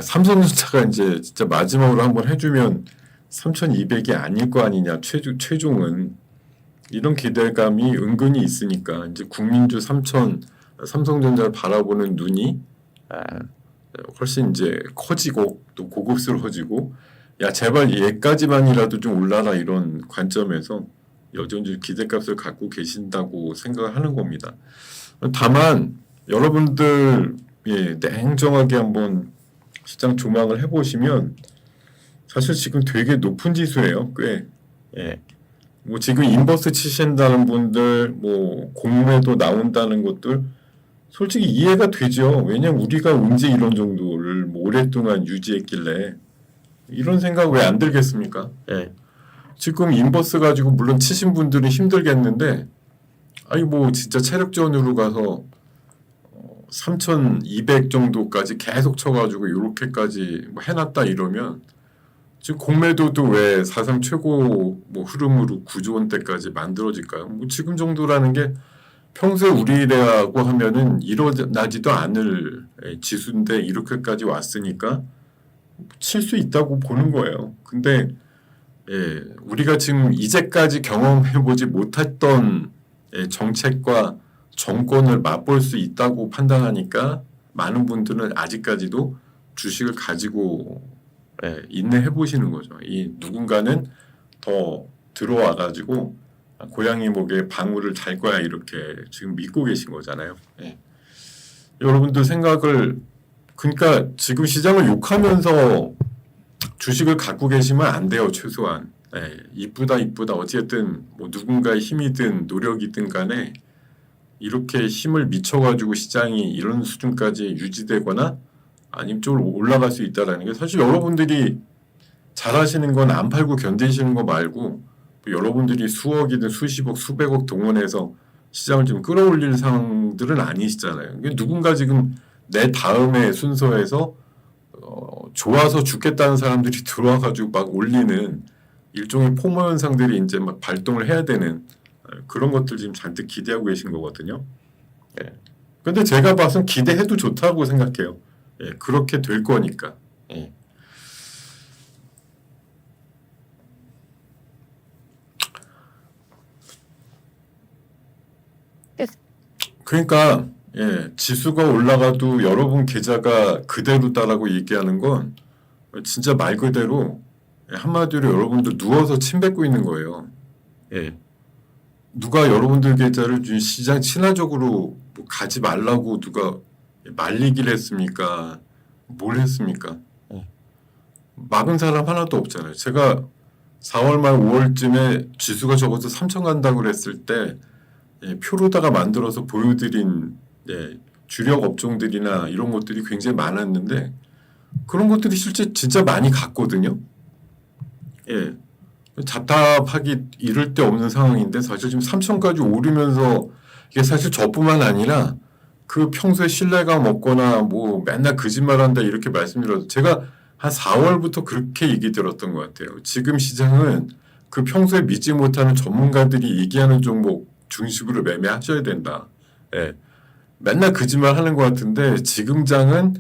삼성전자가 이제 진짜 마지막으로 한번 해주면 3,200이 아닐 거 아니냐 최종은 이런 기대감이 은근히 있으니까 이제 국민주 삼성전자를 바라보는 눈이 훨씬 이제 커지고 또 고급스러워지고 야 제발 얘까지만이라도 좀 올라라 이런 관점에서 여전히 기대값을 갖고 계신다고 생각을 하는 겁니다. 다만 여러분들 냉정하게 한번 시장 조망을 해보시면 사실 지금 되게 높은 지수예요. 꽤. 예. 뭐 지금 인버스 치신다는 분들, 뭐 공매도 나온다는 것들 솔직히 이해가 되죠. 왜냐면 우리가 언제 이런 정도를 뭐 오랫동안 유지했길래 이런 생각 왜 안 들겠습니까? 예. 지금 인버스 가지고 물론 치신 분들은 힘들겠는데 아니 뭐 진짜 체력전으로 가서 3,200 정도까지 계속 쳐가지고 이렇게까지 뭐 해놨다 이러면 지금 공매도도 왜 사상 최고 뭐 흐름으로 9조 원대까지 만들어질까요? 뭐 지금 정도라는 게 평소에 우리라고 하면은 일어나지도 않을 지수인데 이렇게까지 왔으니까 칠 수 있다고 보는 거예요. 근데 우리가 지금 이제까지 경험해보지 못했던 정책과 정권을 맛볼 수 있다고 판단하니까 많은 분들은 아직까지도 주식을 가지고 인내해 보시는 거죠. 이 누군가는 더 들어와 가지고 고양이 목에 방울을 달 거야 이렇게 지금 믿고 계신 거잖아요. 여러분들 생각을 그러니까 지금 시장을 욕하면서 주식을 갖고 계시면 안 돼요. 최소한 이쁘다 어쨌든 뭐 누군가의 힘이든 노력이든 간에 이렇게 힘을 미쳐가지고 시장이 이런 수준까지 유지되거나 아니면 좀 올라갈 수 있다라는 게 사실 여러분들이 잘하시는 건 안 팔고 견디시는 거 말고 여러분들이 수억이든 수십억, 수백억 동원해서 시장을 좀 끌어올릴 상황들은 아니시잖아요. 누군가 지금 내 다음에 순서에서 좋아서 죽겠다는 사람들이 들어와가지고 막 올리는 일종의 포모 현상들이 이제 막 발동을 해야 되는 그런 것들 지금 잔뜩 기대하고 계신 거거든요. 근데 제가 봐선 기대해도 좋다고 생각해요. 그렇게 될 거니까. 그러니까 지수가 올라가도 여러분 계좌가 그대로다라고 얘기하는 건 진짜 말 그대로 한마디로 여러분들 누워서 침 뱉고 있는 거예요. 누가 여러분들 계좌를 시장 친화적으로 뭐 가지 말라고 누가 말리기를 했습니까? 뭘 했습니까? 막은 사람 하나도 없잖아요. 제가 4월 말 5월쯤에 지수가 적어도 3천 간다고 그랬을 때 표로다가 만들어서 보여드린 주력 업종들이나 이런 것들이 굉장히 많았는데 그런 것들이 실제 진짜 많이 갔거든요. 답답하기 이를 데 없는 상황인데 사실 지금 3천까지 오르면서 이게 사실 저뿐만 아니라 그 평소에 신뢰감 없거나 뭐 맨날 거짓말한다 이렇게 말씀드려도 제가 한 4월부터 그렇게 얘기 들었던 것 같아요. 지금 시장은 그 평소에 믿지 못하는 전문가들이 얘기하는 종목 중심으로 매매하셔야 된다. 맨날 거짓말 하는 것 같은데 지금 장은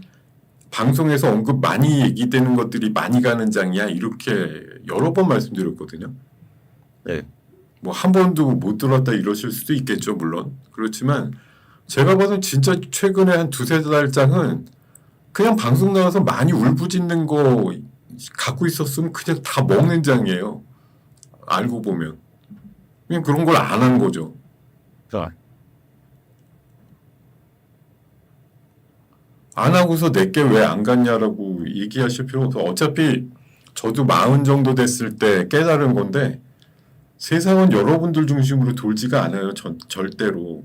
방송에서 언급 많이 얘기되는 것들이 많이 가는 장이야 이렇게 여러 번 말씀드렸거든요. 뭐 한 번도 못 들었다 이러실 수도 있겠죠 물론. 그렇지만 제가 봐도 진짜 최근에 한 두세 달 장은 그냥 방송 나와서 많이 울부짖는 거 갖고 있었으면 그냥 다 먹는 장이에요. 알고 보면 그냥 그런 걸 안 한 거죠. 안 하고서 내게 왜 안 갔냐라고 얘기하실 필요 없어. 어차피 저도 40 정도 됐을 때 깨달은 건데 세상은 여러분들 중심으로 돌지가 않아요. 절대로.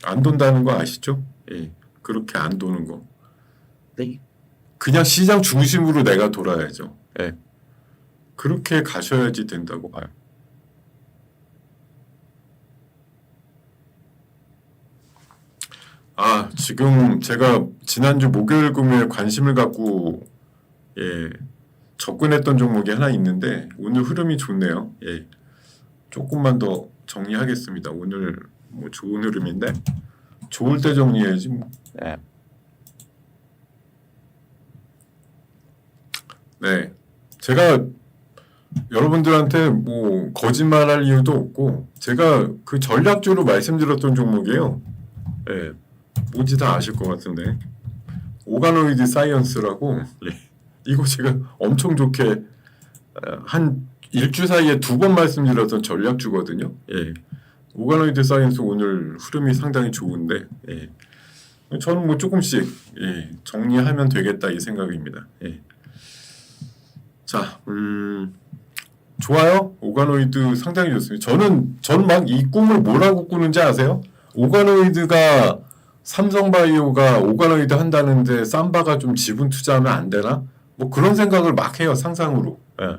안 돈다는 거 아시죠? 그렇게 안 도는 거. 그냥 시장 중심으로 내가 돌아야죠. 그렇게 가셔야지 된다고 봐요. 지금 제가 지난주 목요일 금요일 관심을 갖고 접근했던 종목이 하나 있는데 오늘 흐름이 좋네요. 조금만 더 정리하겠습니다. 오늘 뭐 좋은 흐름인데 좋을 때 정리해야지 뭐. 제가 여러분들한테 뭐 거짓말할 이유도 없고 제가 그 전략주로 말씀드렸던 종목이에요. 뭔지 다 아실 것 같은데 오가노이드 사이언스라고 이거 제가 엄청 좋게 한 일주 사이에 2번 말씀드렸던 전략주거든요. 예. 오가노이드 사이언스 오늘 흐름이 상당히 좋은데, 예. 저는 뭐 조금씩 예, 정리하면 되겠다 이 생각입니다. 예. 자, 좋아요. 오가노이드 상당히 좋습니다. 저는 막 이 꿈을 뭐라고 꾸는지 아세요? 오가노이드가 삼성바이오가 오가노이드 한다는데 삼바가 좀 지분 투자하면 안 되나? 뭐 그런 생각을 막 해요. 상상으로. 예.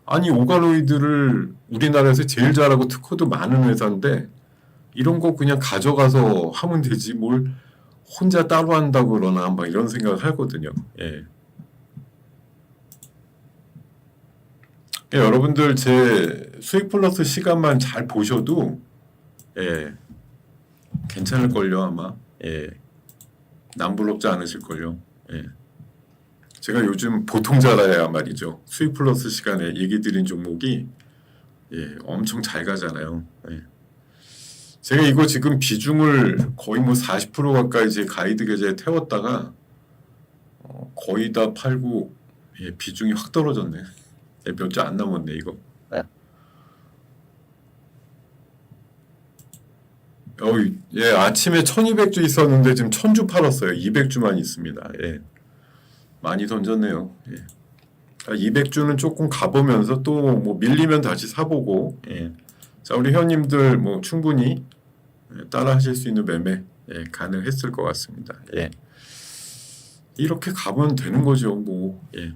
아니 오가노이드를 우리나라에서 제일 잘하고 특허도 많은 회사인데 이런 거 그냥 가져가서 하면 되지 뭘 혼자 따로 한다고 그러나 막 이런 생각을 하거든요. 예. 여러분들 제 수익 플러스 시간만 잘 보셔도 예, 괜찮을걸요 아마. 예, 남부럽지 않으실걸요. 예. 제가 요즘 보통자라야 말이죠. 수익 플러스 시간에 얘기 드린 종목이 예, 엄청 잘 가잖아요. 예. 제가 이거 지금 비중을 거의 뭐 40% 가까이 제 가이드 계좌에 태웠다가 거의 다 팔고 예, 비중이 확 떨어졌네. 예, 몇 주 안 남았네 이거. 예, 아침에 1200주 있었는데 지금 1000주 팔았어요. 200주만 있습니다. 예. 많이 던졌네요. 예. 200주는 조금 가보면서 또 뭐 밀리면 다시 사보고. 예. 자, 우리 회원님들 뭐 충분히 따라 하실 수 있는 매매 예, 가능했을 것 같습니다. 예. 이렇게 가면 되는 거죠. 뭐. 예.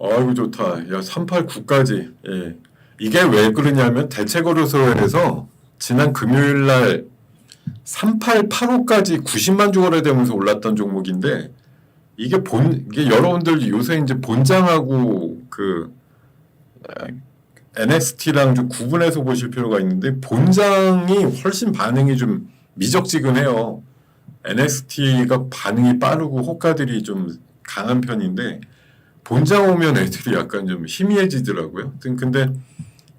아이고 좋다. 야 389까지. 예. 이게 왜 그러냐면 대체거래소에서 지난 금요일 날 3885까지 90만 주 거래되면서 올랐던 종목인데 이게 여러분들 요새 이제 본장하고 그 NXT랑 좀 구분해서 보실 필요가 있는데 본장이 훨씬 반응이 좀 미적지근해요. NXT가 반응이 빠르고 호가들이 좀 강한 편인데 본장 오면 애들이 약간 좀 희미해지더라고요. 근데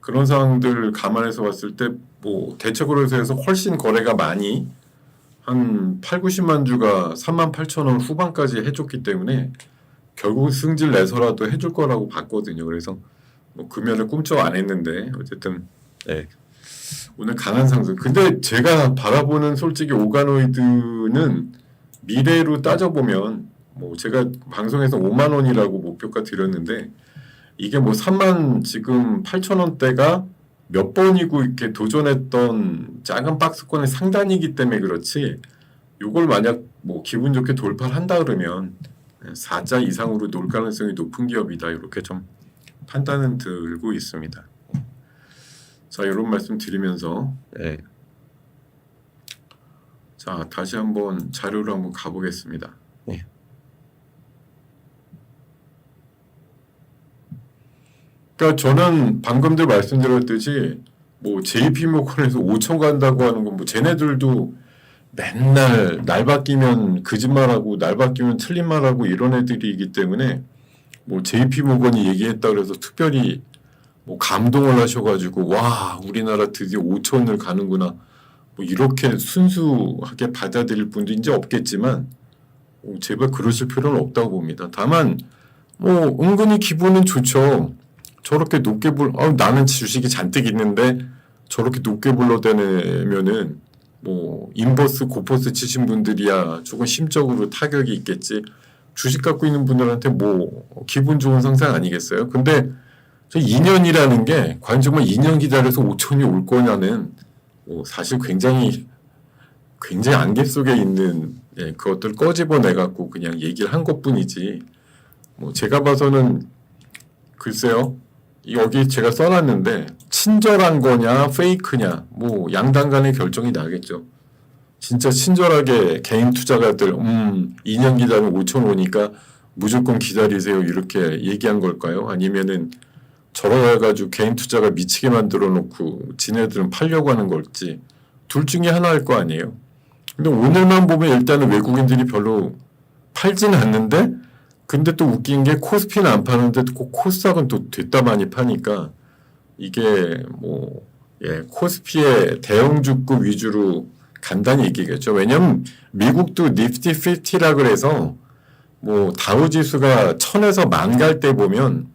그런 상황들 감안해서 봤을 때 뭐 대체거래소에서 훨씬 거래가 많이 한 8, 90만 주가 38,000원 후반까지 해줬기 때문에 결국 승질 내서라도 해줄 거라고 봤거든요. 그래서 뭐 금연을 꿈쩍 안 했는데 어쨌든 네. 오늘 강한 상승. 근데 제가 바라보는 솔직히 오가노이드는 미래로 따져보면 뭐 제가 방송에서 5만 원이라고 목표가 드렸는데 이게 뭐 3만 지금 8,000원대가 몇 번이고 이렇게 도전했던 작은 박스권의 상단이기 때문에 그렇지 요걸 만약 뭐 기분 좋게 돌파를 한다 그러면 4자 이상으로 놀 가능성이 높은 기업이다 이렇게 좀 판단은 들고 있습니다. 자 이런 말씀 드리면서 네. 자 다시 한번 자료로 한번 가보겠습니다. 네. 그러니까 저는 방금도 말씀드렸듯이 뭐 JP모건에서 5천 간다고 하는 건 뭐 쟤네들도 맨날 날 바뀌면 거짓말하고 날 바뀌면 틀린 말하고 이런 애들이기 때문에 뭐 JP모건이 얘기했다 그래서 특별히 뭐 감동을 하셔가지고 와 우리나라 드디어 5천을 가는구나 뭐 이렇게 순수하게 받아들일 분도 이제 없겠지만 제발 그러실 필요는 없다고 봅니다. 다만 뭐 은근히 기분은 좋죠. 저렇게 높게 나는 주식이 잔뜩 있는데 저렇게 높게 불러대면은 뭐 인버스 고퍼스 치신 분들이야 조금 심적으로 타격이 있겠지. 주식 갖고 있는 분들한테 뭐 기분 좋은 상상 아니겠어요? 근데 저 2년이라는 게 과연 정말 2년 기다려서 5천이 올 거냐는 뭐 사실 굉장히 안개 속에 있는 예, 그것들 꺼집어내 갖고 그냥 얘기를 한 것뿐이지. 뭐 제가 봐서는 글쎄요. 여기 제가 써놨는데 친절한 거냐 페이크냐 뭐 양당 간의 결정이 나겠죠. 진짜 친절하게 개인 투자가들 2년 기다리면 5천 오니까 무조건 기다리세요 이렇게 얘기한 걸까요? 아니면은 저러가지고 개인 투자가 미치게 만들어 놓고 지네들은 팔려고 하는 걸지 둘 중에 하나일 거 아니에요. 근데 오늘만 보면 일단은 외국인들이 별로 팔지는 않는데, 근데 또 웃긴 게 코스피는 안 파는데 코스닥은 또 됐다 많이 파니까 이게 뭐 코스피의 대형주급 위주로 간단히 얘기겠죠. 왜냐면 미국도 니프티 50라 그래서 뭐 다우지수가 1000에서 10,000 갈 때 보면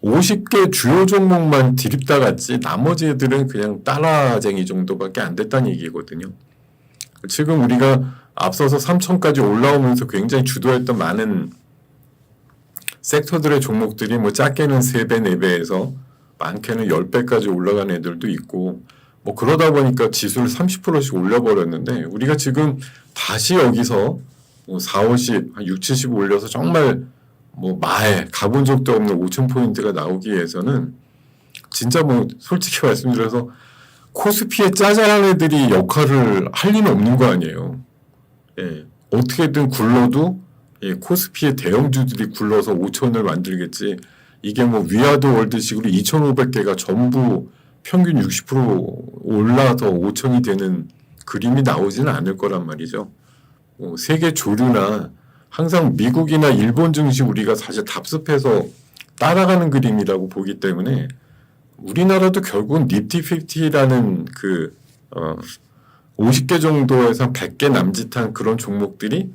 50개 주요 종목만 디립다 갔지 나머지 애들은 그냥 따라쟁이 정도밖에 안 됐다는 얘기거든요. 지금 우리가 앞서서 3,000까지 올라오면서 굉장히 주도했던 많은 섹터들의 종목들이 뭐 작게는 3배, 4배에서 많게는 10배까지 올라간 애들도 있고 뭐 그러다 보니까 지수를 30%씩 올려버렸는데 우리가 지금 다시 여기서 뭐 4, 50, 한 6, 70 올려서 정말 뭐 마에 가본 적도 없는 5,000포인트가 나오기 위해서는 진짜 뭐 솔직히 말씀드려서 코스피에 짜잘한 애들이 역할을 할 리는 없는 거 아니에요. 어떻게든 굴러도 코스피의 대형주들이 굴러서 5,000을 만들겠지. 이게 뭐 위아더 월드식으로 2,500개가 전부 평균 60% 올라서 5,000이 되는 그림이 나오지는 않을 거란 말이죠. 세계 조류나 항상 미국이나 일본 증시 우리가 사실 답습해서 따라가는 그림이라고 보기 때문에 우리나라도 결국은 니프티 50라는 50개 정도에서 100개 남짓한 그런 종목들이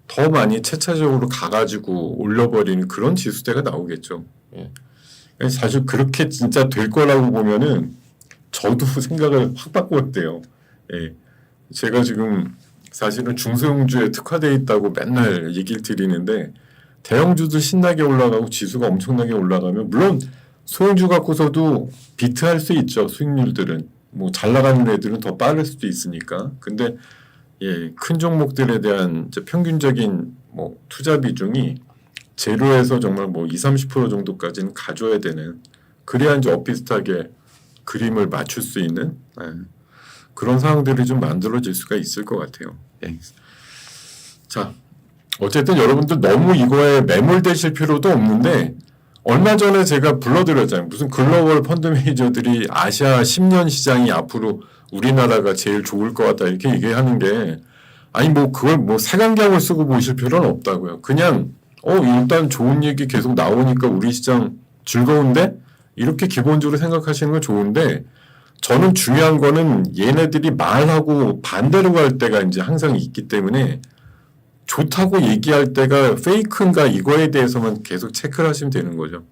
더 많이 체차적으로 가가지고 올려버리는 그런 지수대가 나오겠죠. 사실 그렇게 진짜 될 거라고 보면은 저도 생각을 확 바꿨대요. 제가 지금 사실은 중소형주에 특화되어 있다고 맨날 얘기를 드리는데 대형주도 신나게 올라가고 지수가 엄청나게 올라가면 물론 소형주 갖고서도 비트할 수 있죠. 수익률들은 뭐 잘 나가는 애들은 더 빠를 수도 있으니까. 근데 큰 종목들에 대한 이제 평균적인 뭐 투자 비중이 제로에서 정말 뭐 20-30% 정도까지는 가져야 되는 그래야 이제 엇비슷하게 그림을 맞출 수 있는 그런 상황들이 좀 만들어질 수가 있을 것 같아요. 자, 어쨌든 여러분들 너무 이거에 매몰되실 필요도 없는데 얼마 전에 제가 불러드렸잖아요. 무슨 글로벌 펀드 매니저들이 아시아 10년 시장이 앞으로 우리나라가 제일 좋을 것 같다 이렇게 얘기하는 게 아니 뭐 그걸 뭐 색안경을 쓰고 보실 필요는 없다고요. 그냥 일단 좋은 얘기 계속 나오니까 우리 시장 즐거운데 이렇게 기본적으로 생각하시는 건 좋은데 저는 중요한 거는 얘네들이 말하고 반대로 갈 때가 이제 항상 있기 때문에 좋다고 얘기할 때가 페이크인가 이거에 대해서만 계속 체크를 하시면 되는 거죠.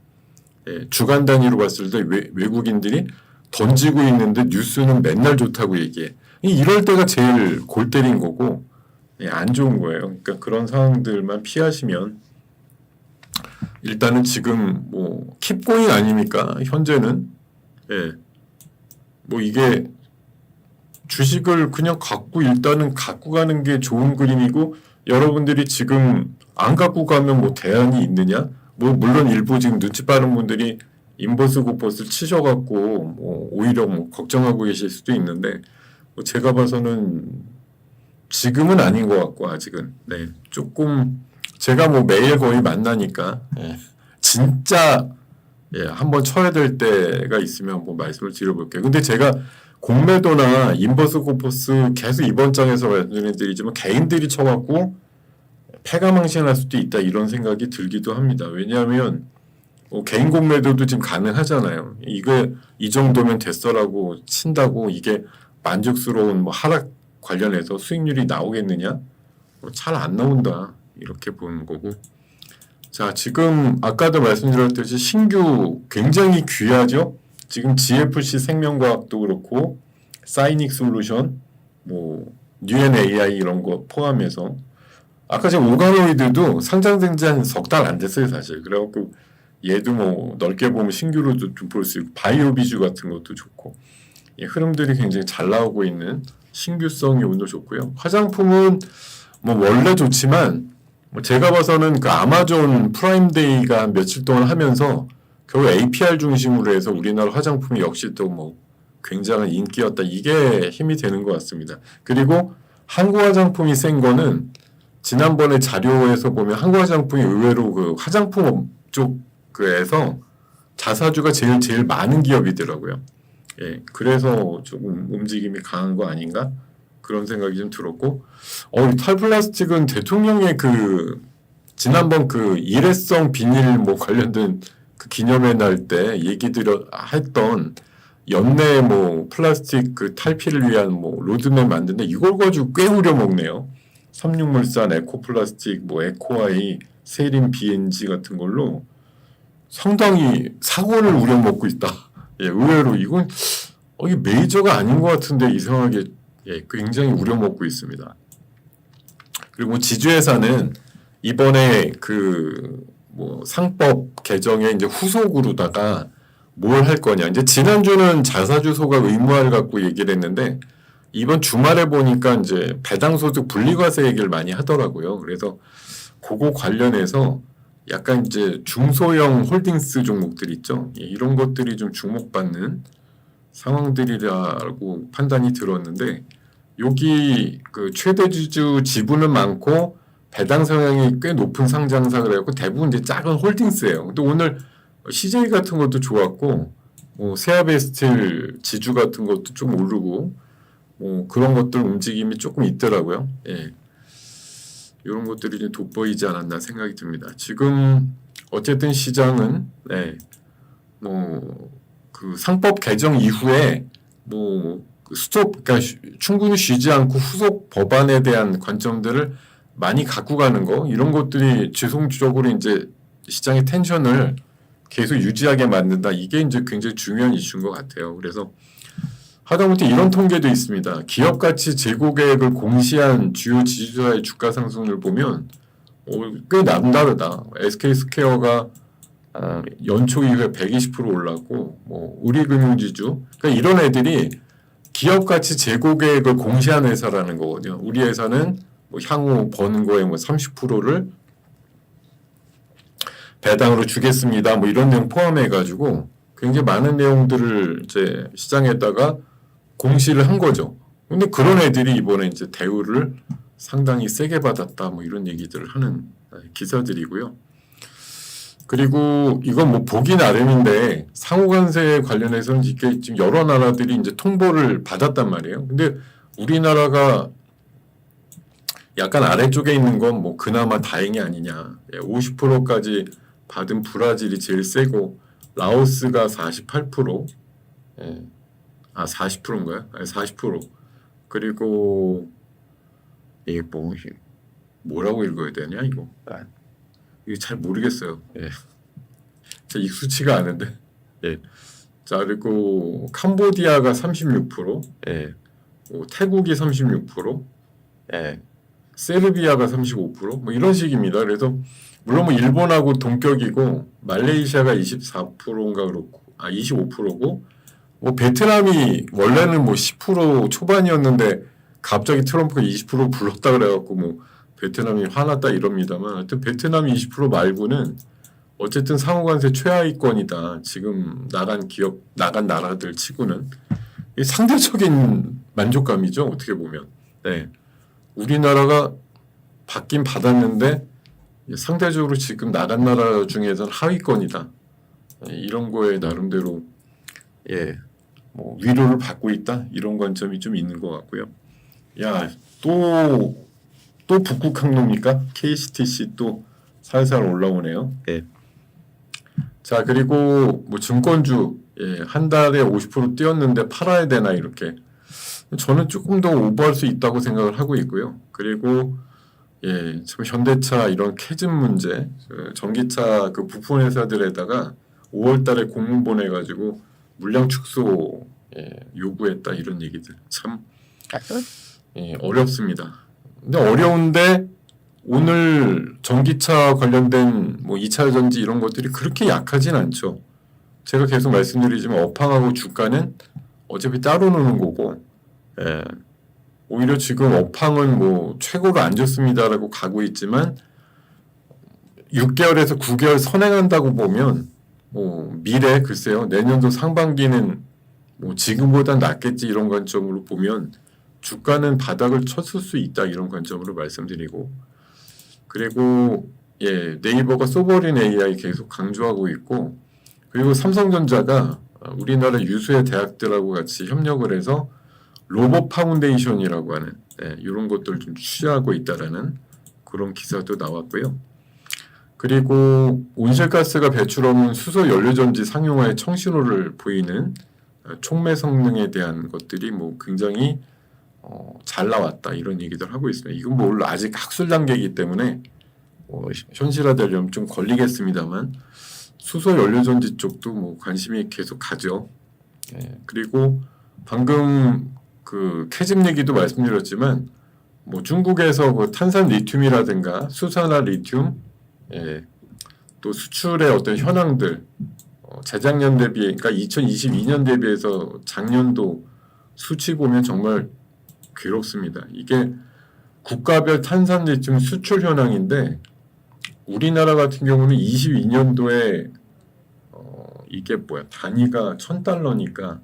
주간 단위로 봤을 때 외국인들이 던지고 있는데 뉴스는 맨날 좋다고 얘기해. 이럴 때가 제일 골 때린 거고 안 좋은 거예요. 그러니까 그런 상황들만 피하시면 일단은 지금 뭐 킵고잉 아닙니까? 현재는 뭐 이게 주식을 그냥 갖고 일단은 갖고 가는 게 좋은 그림이고 여러분들이 지금 안 갖고 가면 뭐 대안이 있느냐? 뭐 물론 일부 지금 눈치 빠른 분들이 인버스 고퍼스 치셔갖고 뭐 오히려 뭐 걱정하고 계실 수도 있는데 뭐 제가 봐서는 지금은 아닌 것 같고 아직은 조금 제가 뭐 매일 거의 만나니까 진짜 한번 쳐야 될 때가 있으면 한번 말씀을 드려볼게요. 근데 제가 공매도나 인버스 고퍼스 계속 이번 장에서 말씀드리지만 개인들이 쳐갖고 패가망신할 수도 있다 이런 생각이 들기도 합니다. 왜냐하면 개인 공매도도 지금 가능하잖아요. 이게 이 정도면 됐어라고 친다고 이게 만족스러운 뭐 하락 관련해서 수익률이 나오겠느냐? 잘 안 나온다 이렇게 보는 거고. 자, 지금 아까도 말씀드렸듯이 신규 굉장히 귀하죠. 지금 GFC 생명과학도 그렇고 사이닉 솔루션, 뭐 뉴엔 AI 이런 거 포함해서 아까 지금 오가노이드도 상장된 지 한 석 달 안 됐어요 사실. 그래갖고 얘도 뭐 넓게 보면 신규로도 좀 볼 수 있고 바이오비주 같은 것도 좋고 흐름들이 굉장히 잘 나오고 있는 신규성이 오늘 좋고요. 화장품은 뭐 원래 좋지만 뭐 제가 봐서는 그 아마존 프라임데이가 며칠 동안 하면서 결국 APR 중심으로 해서 우리나라 화장품이 역시 또 뭐 굉장한 인기였다. 이게 힘이 되는 것 같습니다. 그리고 한국 화장품이 센 거는 지난번에 자료에서 보면 한국 화장품이 의외로 그 화장품 쪽에서 자사주가 제일 많은 기업이더라고요. 그래서 조금 움직임이 강한 거 아닌가? 그런 생각이 좀 들었고, 탈플라스틱은 대통령의 그 지난번 그 일회성 비닐 뭐 관련된 그 기념회 날 때 했던 연내 뭐 플라스틱 그 탈피를 위한 뭐 로드맵 만드는데 이걸 가지고 꽤 우려먹네요. 삼육물산, 에코플라스틱, 뭐 에코아이, 세린 BNG 같은 걸로 상당히 사고를 우려먹고 있다. 예, 의외로 이건 이게 메이저가 아닌 것 같은데 이상하게 굉장히 우려먹고 있습니다. 그리고 지주회사는 이번에 그 뭐 상법 개정의 이제 후속으로다가 뭘 할 거냐. 이제 지난주는 자사주소가 의무화를 갖고 얘기를 했는데 이번 주말에 보니까 이제 배당소득 분리과세 얘기를 많이 하더라고요. 그래서 그거 관련해서 약간 이제 중소형 홀딩스 종목들 있죠. 이런 것들이 좀 주목받는 상황들이라고 판단이 들었는데 여기 그 최대 주주 지분은 많고 배당 성향이 꽤 높은 상장사 그래갖고 대부분 이제 작은 홀딩스예요. 근데 오늘 CJ 같은 것도 좋았고 뭐 세아베스틸 지주 같은 것도 좀 오르고 뭐 그런 것들 움직임이 조금 있더라고요. 예. 이런 것들이 좀 돋보이지 않았나 생각이 듭니다. 지금 어쨌든 시장은 뭐 그 상법 개정 이후에 뭐 그러니까 충분히 쉬지 않고 후속 법안에 대한 관점들을 많이 갖고 가는 거 이런 것들이 지속적으로 이제 시장의 텐션을 계속 유지하게 만든다. 이게 이제 굉장히 중요한 이슈인 것 같아요. 그래서 하다못해 이런 통계도 있습니다. 기업 가치 재고 계획을 공시한 주요 지주사의 주가 상승률 보면 꽤 남다르다. SK스퀘어가 연초 이후에 120% 올랐고 뭐 우리금융지주 그러니까 이런 애들이 기업 가치 재고 계획을 공시한 회사라는 거거든요. 우리 회사는 뭐 향후 버는 거에 뭐 30%를 배당으로 주겠습니다. 뭐 이런 내용 포함해 가지고 굉장히 많은 내용들을 이제 시장에다가 공시를 한 거죠. 근데 그런 애들이 이번에 이제 대우를 상당히 세게 받았다. 뭐 이런 얘기들을 하는 기사들이고요. 그리고 이건 뭐 보기 나름인데 상호관세 관련해서는 이게 지금 여러 나라들이 이제 통보를 받았단 말이에요. 근데 우리나라가 약간 아래쪽에 있는 건 뭐 그나마 다행이 아니냐. 50%까지 받은 브라질이 제일 세고 라오스가 48%, 40%인가요? 40%. 그리고 이게 뭐라고 읽어야 되냐 이거? 이게 잘 모르겠어요. 잘 익숙치가 않은데. 자 그리고 캄보디아가 36%, 태국이 36%, 세르비아가 35%, 뭐 이런 식입니다. 그래서 물론 뭐 일본하고 동격이고 말레이시아가 24%인가 그렇고 25%고 뭐 베트남이 원래는 뭐 10% 초반이었는데 갑자기 트럼프가 20% 불렀다 그래갖고 뭐 베트남이 화났다 이럽니다만 하여튼 베트남이 20% 말고는 어쨌든 상호관세 최하위권이다. 지금 나간 나라들 치고는 상대적인 만족감이죠. 어떻게 보면. 우리나라가 받긴 받았는데 상대적으로 지금 나간 나라 중에서는 하위권이다. 이런 거에 나름대로 뭐 위로를 받고 있다. 이런 관점이 좀 있는 것 같고요. 또 북극 항로입니까? KCTC 또 살살 올라오네요. 자 그리고 뭐 증권주 한 달에 50% 뛰었는데 팔아야 되나 이렇게 저는 조금 더 오버할 수 있다고 생각을 하고 있고요. 그리고 지금 현대차 이런 캐즘 문제, 전기차 그 부품 회사들에다가 5월달에 공문 보내가지고 물량 축소 요구했다 이런 얘기들 참 어렵습니다. 근데 어려운데 오늘 전기차 관련된 뭐 2차 전지 이런 것들이 그렇게 약하진 않죠. 제가 계속 말씀드리지만 업황하고 주가는 어차피 따로 노는 거고 오히려 지금 업황은 뭐 최고로 안 좋습니다라고 가고 있지만 6개월에서 9개월 선행한다고 보면 뭐 미래 글쎄요 내년도 상반기는 뭐 지금보다 낫겠지 이런 관점으로 보면 주가는 바닥을 쳤을 수 있다 이런 관점으로 말씀드리고 그리고 네이버가 소버린 AI 계속 강조하고 있고 그리고 삼성전자가 우리나라 유수의 대학들하고 같이 협력을 해서 로봇 파운데이션이라고 하는 이런 것들 좀 취하고 있다라는 그런 기사도 나왔고요. 그리고 온실가스가 배출 없는 수소 연료전지 상용화의 청신호를 보이는 촉매 성능에 대한 것들이 뭐 굉장히 잘 나왔다 이런 얘기들 하고 있습니다. 이건 뭐 아직 학술 단계이기 때문에 현실화되려면 좀 걸리겠습니다만 수소 연료전지 쪽도 뭐 관심이 계속 가죠. 그리고 방금 그 캐즘 얘기도 말씀드렸지만 뭐 중국에서 그 탄산 리튬이라든가 수산화 리튬 또 수출의 어떤 현황들 재작년 대비 그러니까 2022년 대비해서 작년도 수치 보면 정말 괴롭습니다. 이게 국가별 탄산 리튬 수출 현황인데 우리나라 같은 경우는 22년도에 이게 뭐야 단위가 1,000달러니까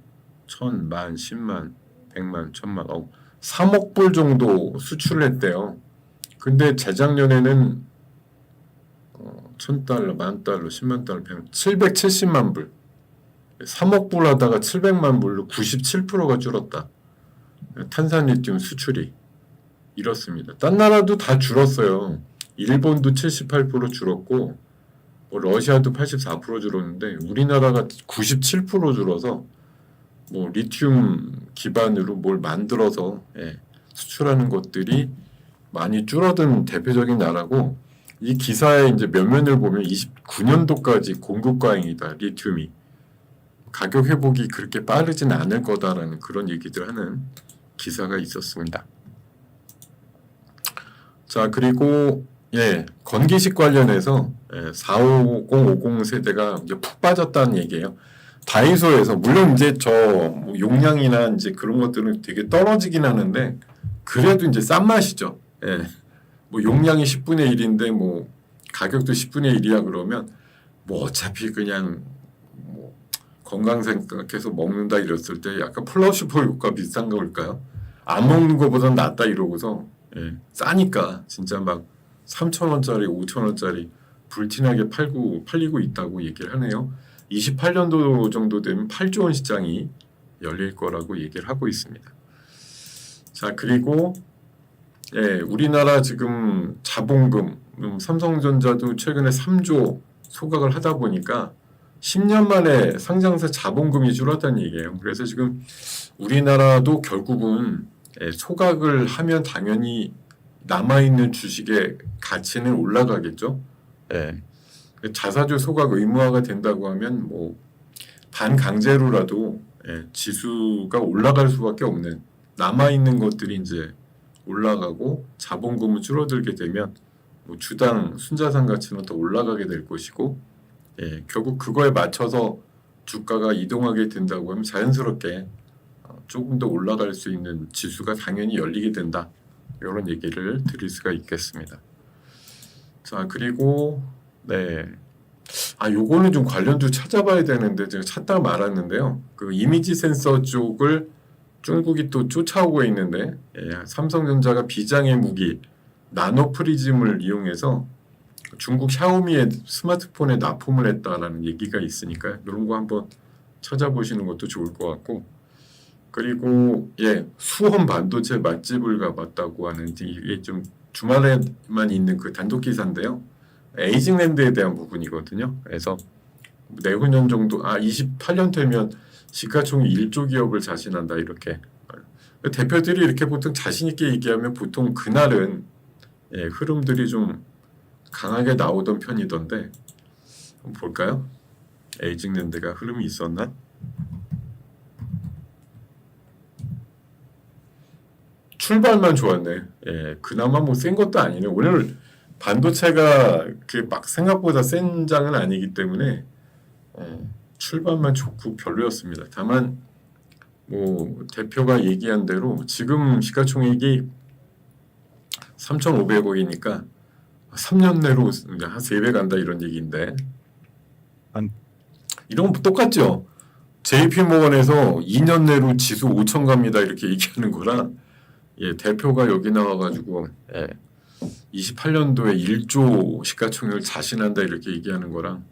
1,000만, 10만, 100만, 1,000만 3억 불 정도 수출을 했대요. 근데 재작년에는 1,000달러, 10,000달러, 10만 달러, 770만 불 3억 불 하다가 700만 불로 97%가 줄었다. 탄산리튬 수출이 이렇습니다. 딴 나라도 다 줄었어요. 일본도 78% 줄었고 뭐 러시아도 84% 줄었는데 우리나라가 97% 줄어서 뭐 리튬 기반으로 뭘 만들어서 수출하는 것들이 많이 줄어든 대표적인 나라고 이 기사의 이제 면면을 보면 29년도까지 공급 과잉이다 리튬이 가격 회복이 그렇게 빠르진 않을 거다라는 그런 얘기들 하는 기사가 있었습니다. 자 그리고 건기식 관련해서 450, 50 세대가 이제 푹 빠졌다는 얘기예요. 다이소에서 물론 이제 뭐 용량이나 이제 그런 것들은 되게 떨어지긴 하는데 그래도 이제 싼 맛이죠. 뭐 용량이 10분의 1인데 뭐 가격도 10분의 1이야 그러면 뭐 어차피 그냥 뭐 건강 생각해서 먹는다 이랬을 때 약간 플라시보 효과 비슷한 걸까요? 안 먹는 것보단 낫다 이러고서 싸니까 진짜 막 3,000원짜리, 5,000원짜리 불티나게 팔리고 있다고 얘기를 하네요. 28년도 정도 되면 8조 원 시장이 열릴 거라고 얘기를 하고 있습니다. 자 그리고 우리나라 지금 자본금 삼성전자도 최근에 3조 소각을 하다 보니까 10년 만에 상장사 자본금이 줄었다는 얘기예요. 그래서 지금 우리나라도 결국은 소각을 하면 당연히 남아있는 주식의 가치는 올라가겠죠. 자사주 소각 의무화가 된다고 하면 뭐 반강제로라도 지수가 올라갈 수밖에 없는 남아있는 것들이 이제 올라가고 자본금은 줄어들게 되면 뭐 주당 순자산 가치는 더 올라가게 될 것이고 결국 그거에 맞춰서 주가가 이동하게 된다고 하면 자연스럽게 조금 더 올라갈 수 있는 지수가 당연히 열리게 된다. 이런 얘기를 드릴 수가 있겠습니다. 자 그리고 요거는 좀 관련주 찾아봐야 되는데 제가 찾다가 말았는데요. 그 이미지 센서 쪽을 중국이 또 쫓아오고 있는데 삼성전자가 비장의 무기 나노 프리즘을 이용해서 중국 샤오미의 스마트폰에 납품을 했다라는 얘기가 있으니까 이런 거 한번 찾아보시는 것도 좋을 것 같고 그리고 수원 반도체 맛집을 가봤다고 하는 이게 좀 주말에만 있는 그 단독 기사인데요. 에이징랜드에 대한 부분이거든요. 그래서 내후년 정도 28년 되면 시가총액 1조 기업을 자신한다 이렇게 대표들이 이렇게 보통 자신 있게 얘기하면 보통 그날은 흐름들이 좀 강하게 나오던 편이던데 한번 볼까요? 에이징랜드가 흐름이 있었나? 출발만 좋았네. 그나마 뭐 센 것도 아니네. 오늘 반도체가 막 생각보다 센 장은 아니기 때문에 출발만 좋고 별로였습니다. 다만 뭐 대표가 얘기한 대로 지금 시가총액이 3,500억이니까 3년 내로 한 3배 간다 이런 얘기인데 이런 거 똑같죠. JP모건에서 2년 내로 지수 5천 갑니다 이렇게 얘기하는 거랑 대표가 여기 나와가지고 28년도에 1조 시가총액을 자신한다 이렇게 얘기하는 거랑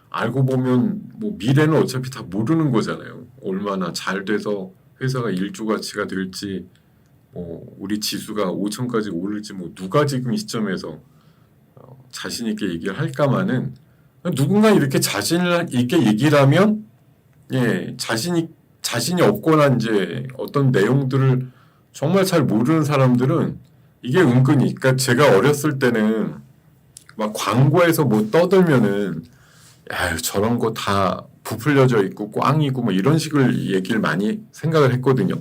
알고 보면 뭐 미래는 어차피 다 모르는 거잖아요. 얼마나 잘 돼서 회사가 1조 가치가 될지 우리 지수가 5천까지 오를지 누가 지금 이 시점에서 자신 있게 얘기를 할까마는 누군가 이렇게 자신 있게 얘기를 하면 자신이 없거나 이제 어떤 내용들을 정말 잘 모르는 사람들은 이게 은근히 그러니까 제가 어렸을 때는 막 광고에서 떠들면은 야 저런 거 다 부풀려져 있고 꽝이고 이런 식을 얘기를 많이 생각을 했거든요.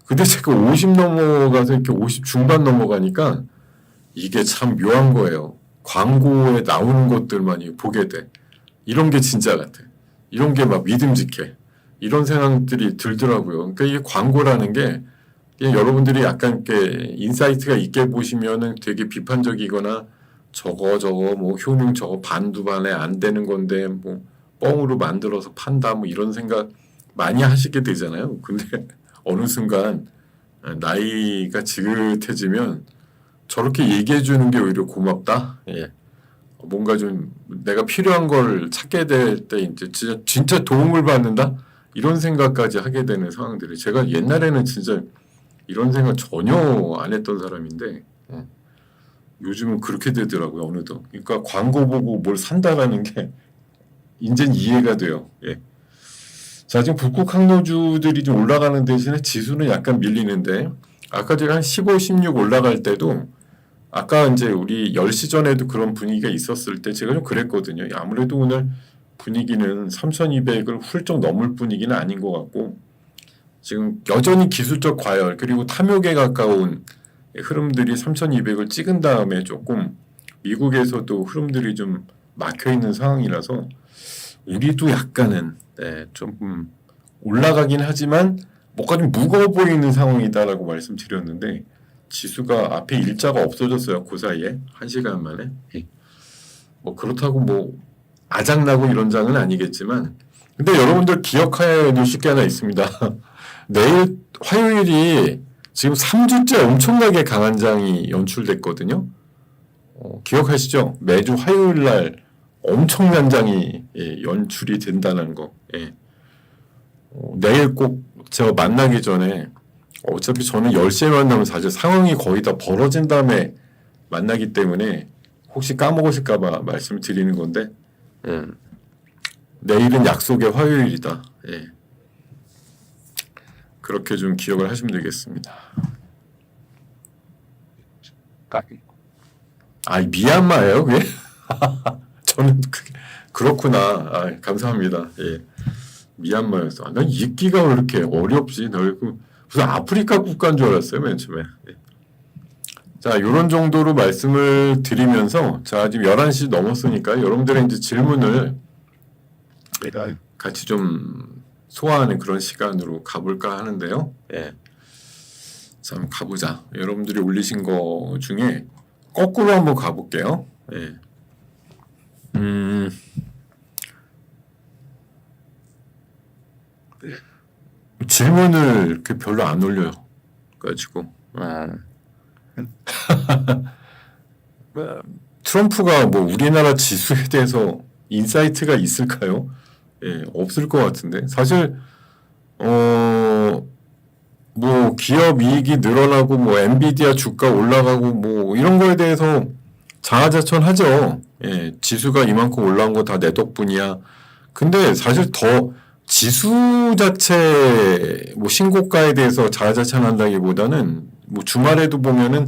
근데 제가 50 넘어가서 이렇게 50 중반 넘어가니까 이게 참 묘한 거예요. 광고에 나오는 것들만 보게 돼. 이런 게 진짜 같아. 이런 게 막 믿음직해. 이런 생각들이 들더라고요. 그러니까 이게 광고라는 게 그냥 여러분들이 약간 이렇게 인사이트가 있게 보시면은 되게 비판적이거나 저거 효능 저거 반도 반에 안 되는 건데 뻥으로 만들어서 판다 이런 생각 많이 하시게 되잖아요. 근데 어느 순간 나이가 지긋해지면 저렇게 얘기해 주는 게 오히려 고맙다. 뭔가 좀 내가 필요한 걸 찾게 될 때 이제 진짜 도움을 받는다 이런 생각까지 하게 되는 상황들이 제가 옛날에는 진짜 이런 생각 전혀 안 했던 사람인데 요즘은 그렇게 되더라고요. 어느덧. 그러니까 광고 보고 뭘 산다라는 게 이제는 이해가 돼요. 자, 지금 북극 항로주들이 좀 올라가는 대신에 지수는 약간 밀리는데 아까 제가 한 15, 16 올라갈 때도 아까 이제 우리 10시 전에도 그런 분위기가 있었을 때 제가 좀 그랬거든요. 아무래도 오늘 분위기는 3200을 훌쩍 넘을 분위기는 아닌 것 같고 지금 여전히 기술적 과열 그리고 탐욕에 가까운 흐름들이 3200을 찍은 다음에 조금 미국에서도 흐름들이 좀 막혀 있는 상황이라서 우리도 약간은 좀 올라가긴 하지만 뭔가 좀 무거워 보이는 상황이다라고 말씀드렸는데 지수가 앞에 일자가 없어졌어요. 그 사이에 1시간 만에. 그렇다고 아작나고 이런 장은 아니겠지만 근데 여러분들 기억해야 되실 게 하나 있습니다. 내일 화요일이 지금 3주째 엄청나게 강한 장이 연출됐거든요. 기억하시죠? 매주 화요일 날 엄청난 장이 연출이 된다는 거. 내일 꼭 제가 만나기 전에 어차피 저는 10시에 만나면 사실 상황이 거의 다 벌어진 다음에 만나기 때문에 혹시 까먹으실까봐 말씀드리는 건데 내일은 약속의 화요일이다. 그렇게 좀 기억을 하시면 되겠습니다. 미얀마예요, 그게? 저는 그렇구나. 감사합니다. 미얀마였어. 난 읽기가 왜 이렇게 어렵지? 무슨 아프리카 국가인 줄 알았어요, 맨 처음에. 자, 요런 정도로 말씀을 드리면서 자, 지금 11시 넘었으니까 여러분들의 이제 질문을 같이 좀 소화하는 그런 시간으로 가볼까 하는데요. 자, 한번 가보자. 여러분들이 올리신 거 중에 거꾸로 한번 가볼게요. 질문을 이렇게 별로 안 올려요. 가지고 트럼프가 우리나라 지수에 대해서 인사이트가 있을까요? 없을 것 같은데 사실 기업 이익이 늘어나고 엔비디아 주가 올라가고 이런 거에 대해서 자화자찬하죠. 지수가 이만큼 올라온 거 다 내 덕분이야. 근데 사실 더 지수 자체 신고가에 대해서 자화자찬한다기보다는 주말에도 보면은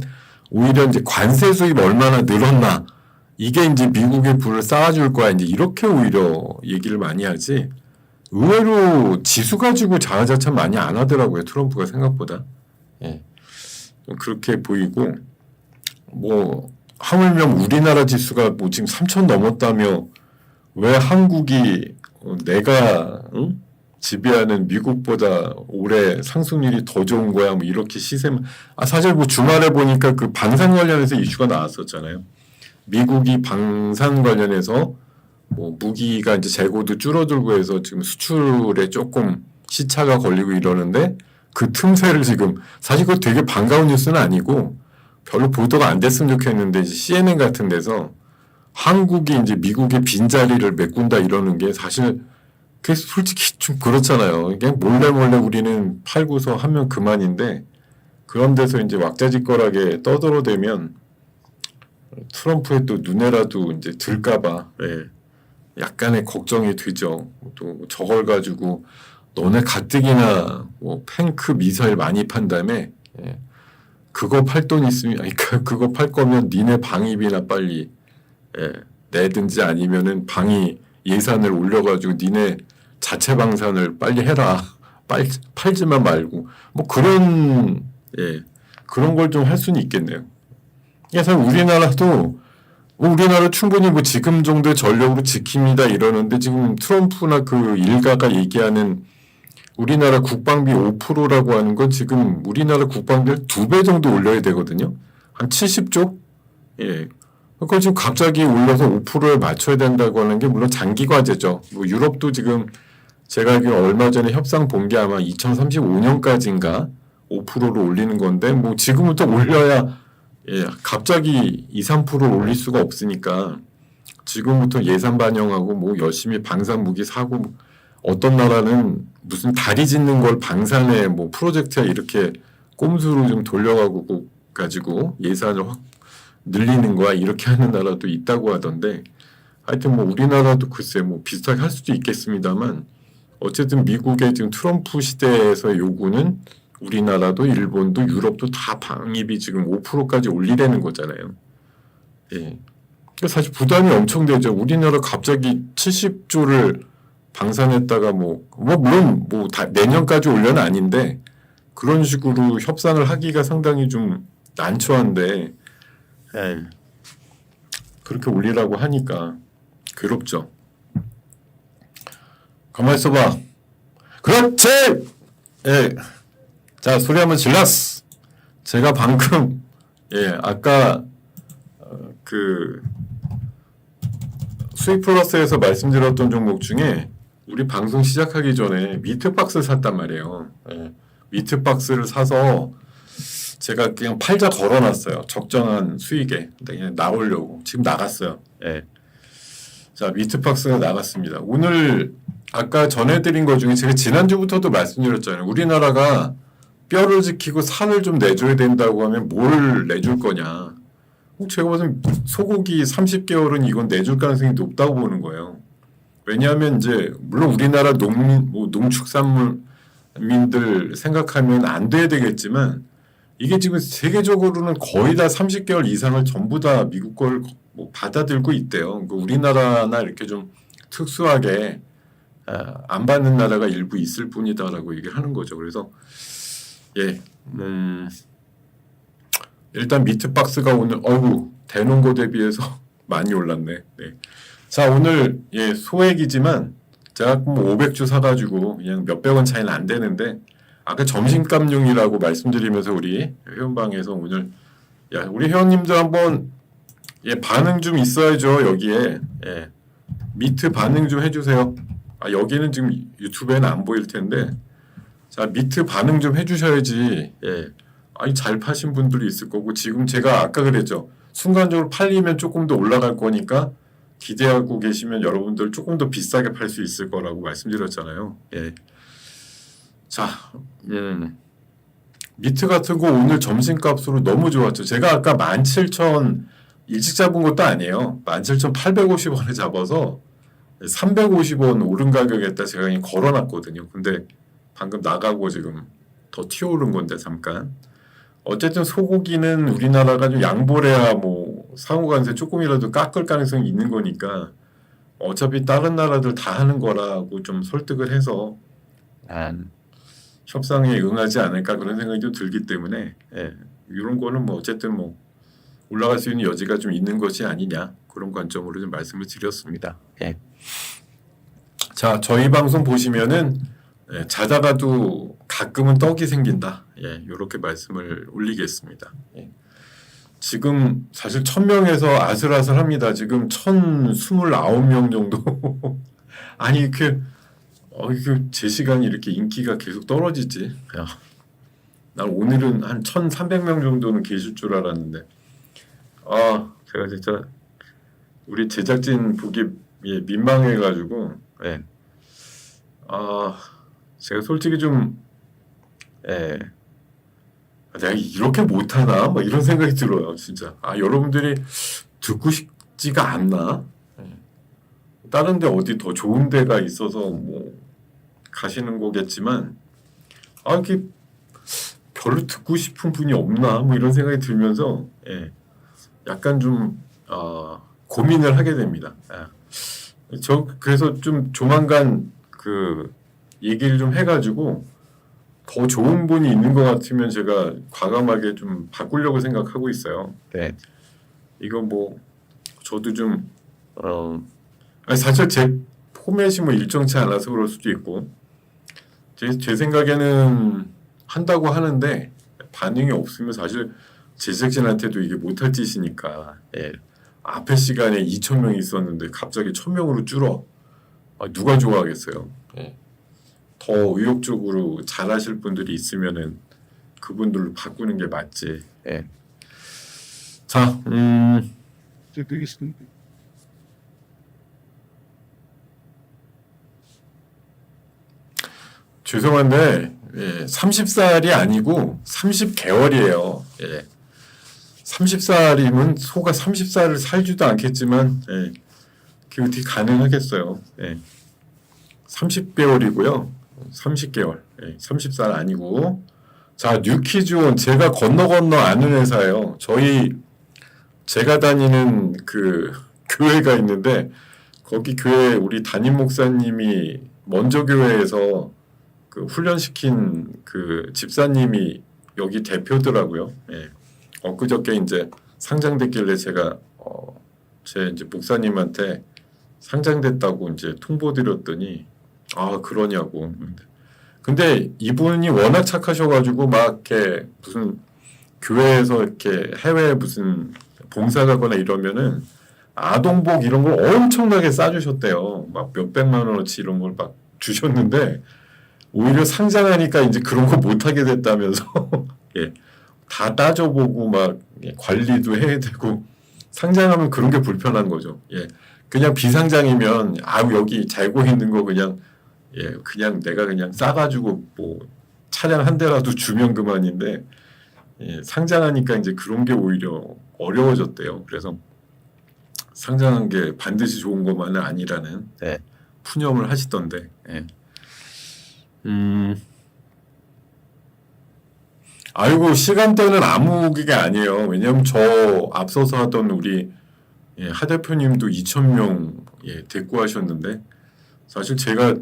오히려 이제 관세 수입 얼마나 늘었나 이게 이제 미국의 부를 쌓아줄 거야 이제 이렇게 오히려 얘기를 많이 하지 의외로 지수 가지고 자화자찬 많이 안 하더라고요. 트럼프가 생각보다. 그렇게 보이고 하물며 우리나라 지수가 지금 3,000 넘었다며 왜 한국이 내가 지배하는 미국보다 올해 상승률이 더 좋은 거야 이렇게 시세만 사실 주말에 보니까 그 방산 관련해서 이슈가 나왔었잖아요. 미국이 방산 관련해서 무기가 이제 재고도 줄어들고 해서 지금 수출에 조금 시차가 걸리고 이러는데 그 틈새를 지금 사실 그거 되게 반가운 뉴스는 아니고 별로 보도가 안 됐으면 좋겠는데 이제 CNN 같은 데서 한국이 이제 미국의 빈자리를 메꾼다 이러는 게 사실 그게 솔직히 좀 그렇잖아요. 그냥 몰래 우리는 팔고서 하면 그만인데 그런 데서 이제 왁자지껄하게 떠들어대면 트럼프의 또 눈에라도 이제 들까봐 예, 약간의 걱정이 되죠. 또 저걸 가지고 너네 가뜩이나 뭐 탱크 미사일 많이 판 다음에 예, 그거 팔 돈 있으면 아니 그거 팔 거면 니네 방위비나 빨리 예, 내든지 아니면은 방위 예산을 올려가지고 니네 자체 방산을 빨리 해라. 빨리 팔지만 말고 뭐 그런 예, 그런 걸 좀 할 수는 있겠네요. 그래서 우리나라도 뭐 우리나라 충분히 뭐 지금 정도의 전력으로 지킵니다 이러는데 지금 트럼프나 그 일가가 얘기하는 우리나라 국방비 5%라고 하는 건 지금 우리나라 국방비를 2배 정도 올려야 되거든요. 한 70조? 예. 그걸 지금 갑자기 올려서 5%에 맞춰야 된다고 하는 게 물론 장기 과제죠. 뭐 유럽도 지금 제가 알기로 얼마 전에 협상 본 게 아마 2035년까지인가 5%로 올리는 건데 뭐 지금부터 올려야 예, 갑자기 2, 3% 올릴 수가 없으니까 지금부터 예산 반영하고 뭐 열심히 방산 무기 사고 어떤 나라는 무슨 다리 짓는 걸 방산에 뭐 프로젝트에 이렇게 꼼수로 좀 돌려가고 가지고 예산을 확 늘리는 거야 이렇게 하는 나라도 있다고 하던데 하여튼 뭐 우리나라도 글쎄 뭐 비슷하게 할 수도 있겠습니다만 어쨌든 미국의 지금 트럼프 시대에서의 요구는 우리나라도 일본도 유럽도 다 방위비 지금 5%까지 올리려는 거잖아요. 예. 사실 부담이 엄청 되죠. 우리나라 갑자기 70조를 방산했다가 물론 뭐 다 내년까지 올려는 아닌데 그런 식으로 협상을 하기가 상당히 좀 난처한데 예. 그렇게 올리라고 하니까 괴롭죠. 가만히 있어봐. 그렇지! 예. 자, 소리 한번 질렀어. 제가 방금, 예, 아까, 그, 수익 플러스에서 말씀드렸던 종목 중에 우리 방송 시작하기 전에 미트박스를 샀단 말이에요. 예, 미트박스를 사서 제가 그냥 팔자 걸어놨어요. 적정한 수익에. 그냥 나오려고. 지금 나갔어요. 예. 자, 미트박스가 나갔습니다. 오늘 아까 전해드린 것 중에 제가 지난주부터도 말씀드렸잖아요. 우리나라가 뼈를 지키고 살을 좀 내줘야 된다고 하면 뭘 내줄 거냐. 제가 봐서는 소고기 30개월은 이건 내줄 가능성이 높다고 보는 거예요. 왜냐하면 이제 물론 우리나라 농축산물민들 생각하면 안 돼야 되겠지만 이게 지금 세계적으로는 거의 다 30개월 이상을 전부 다 미국 걸 뭐 받아들고 있대요. 그러니까 우리나라나 이렇게 좀 특수하게 안 받는 나라가 일부 있을 뿐이다라고 얘기를 하는 거죠. 그래서 예, 일단 미트박스가 오늘 대농고 대비해서 많이 올랐네. 네. 자, 오늘 예, 소액이지만 제가 뭐 500주 사가지고 그냥 몇백 원 차이는 안 되는데 아까 점심감용이라고 말씀드리면서 우리 회원방에서 오늘 야, 우리 회원님들 한번 예, 반응 좀 있어야죠. 여기에 예, 미트 반응 좀 해주세요. 여기는 지금 유튜브에는 안 보일 텐데 자, 미트 반응 좀 해주셔야지. 예. 아니 잘 파신 분들이 있을 거고 지금 제가 아까 그랬죠. 순간적으로 팔리면 조금 더 올라갈 거니까 기대하고 계시면 여러분들 조금 더 비싸게 팔 수 있을 거라고 말씀드렸잖아요. 예. 자, 미트 같은 거 오늘 점심값으로 너무 좋았죠. 제가 아까 17,000 일찍 잡은 것도 아니에요. 17,850원에 잡아서 350원 오른 가격에다 제가 그냥 걸어놨거든요. 근데 방금 나가고 지금 더 튀어오른 건데 잠깐. 어쨌든 소고기는 우리나라가 좀 양보를 해야 뭐 상호간세 조금이라도 깎을 가능성이 있는 거니까 어차피 다른 나라들 다 하는 거라고 좀 설득을 해서 협상에 응하지 않을까 그런 생각이 좀 들기 때문에 예, 이런 거는 뭐 어쨌든 뭐 올라갈 수 있는 여지가 좀 있는 것이 아니냐 그런 관점으로 좀 말씀을 드렸습니다. 예. 자, 저희 방송 보시면은 예, 자다가도 가끔은 떡이 생긴다. 예, 이렇게 말씀을 올리겠습니다. 예. 지금 사실 1,000명에서 아슬아슬합니다. 지금 1,029명 정도. 아니 이렇게 제 시간이 이렇게 인기가 계속 떨어지지. 야, 난 오늘은 한 1,300명 정도는 계실 줄 알았는데. 제가 진짜 우리 제작진 보기 민망해가지고 예. 제가 솔직히 좀, 예, 내가 이렇게 못하나? 뭐 이런 생각이 들어요, 진짜. 여러분들이 듣고 싶지가 않나? 다른 데 어디 더 좋은 데가 있어서 뭐 가시는 거겠지만, 이렇게 별로 듣고 싶은 분이 없나? 뭐 이런 생각이 들면서, 예, 약간 좀, 고민을 하게 됩니다. 그래서 좀 조만간 그 얘기를 좀 해가지고 더 좋은 분이 있는 것 같으면 제가 과감하게 좀 바꾸려고 생각하고 있어요. 네. 이거 뭐 저도 좀 사실 제 포맷이 뭐 일정치 않아서 그럴 수도 있고 제 생각에는 한다고 하는데 반응이 없으면 사실 제작진한테도 이게 못할 짓이니까. 예. 앞에 시간에 2,000명이 있었는데 갑자기 1,000명으로 줄어. 누가 좋아하겠어요. 예. 더 의욕적으로 잘하실 분들이 있으면은 그분들로 바꾸는 게 맞지. 예. 자, 죄송한데 30살이 아니고 30개월이에요. 예. 30살이면 소가 30살을 살지도 않겠지만 그게 어떻게 가능하겠어요. 30개월이고요. 30개월. 30살 아니고. 자, 뉴키즈온 제가 건너 아는 회사예요. 제가 다니는 그 교회가 있는데 거기 교회 우리 담임 목사님이 먼저 교회에서 그 훈련시킨 그 집사님이 여기 대표더라고요. 엊그저께 이제 상장됐길래 제가 제 이제 목사님한테 상장됐다고 이제 통보드렸더니 그러냐고. 근데 이분이 워낙 착하셔가지고 막 이렇게 무슨 교회에서 이렇게 해외 무슨 봉사 가거나 이러면은 아동복 이런 걸 엄청나게 싸주셨대요. 막 몇백만 원어치 이런 걸 막 주셨는데 오히려 상장하니까 이제 그런 거 못하게 됐다면서 예. 다 따져보고 막 관리도 해야 되고 상장하면 그런 게 불편한 거죠. 예. 그냥 비상장이면 여기 잘고 있는 거 그냥 그냥 내가 그냥 싸가지고 뭐 차량 한 대라도 주면 그만인데 상장하니까 이제 그런 게 오히려 어려워졌대요. 그래서 상장한 게 반드시 좋은 것만은 아니라는 푸념을 하시던데. 아이고 시간대는 아무 게 아니에요. 왜냐면 저 앞서서 하던 우리 하 대표님도 2,000명 데리고 하셨는데 사실 제가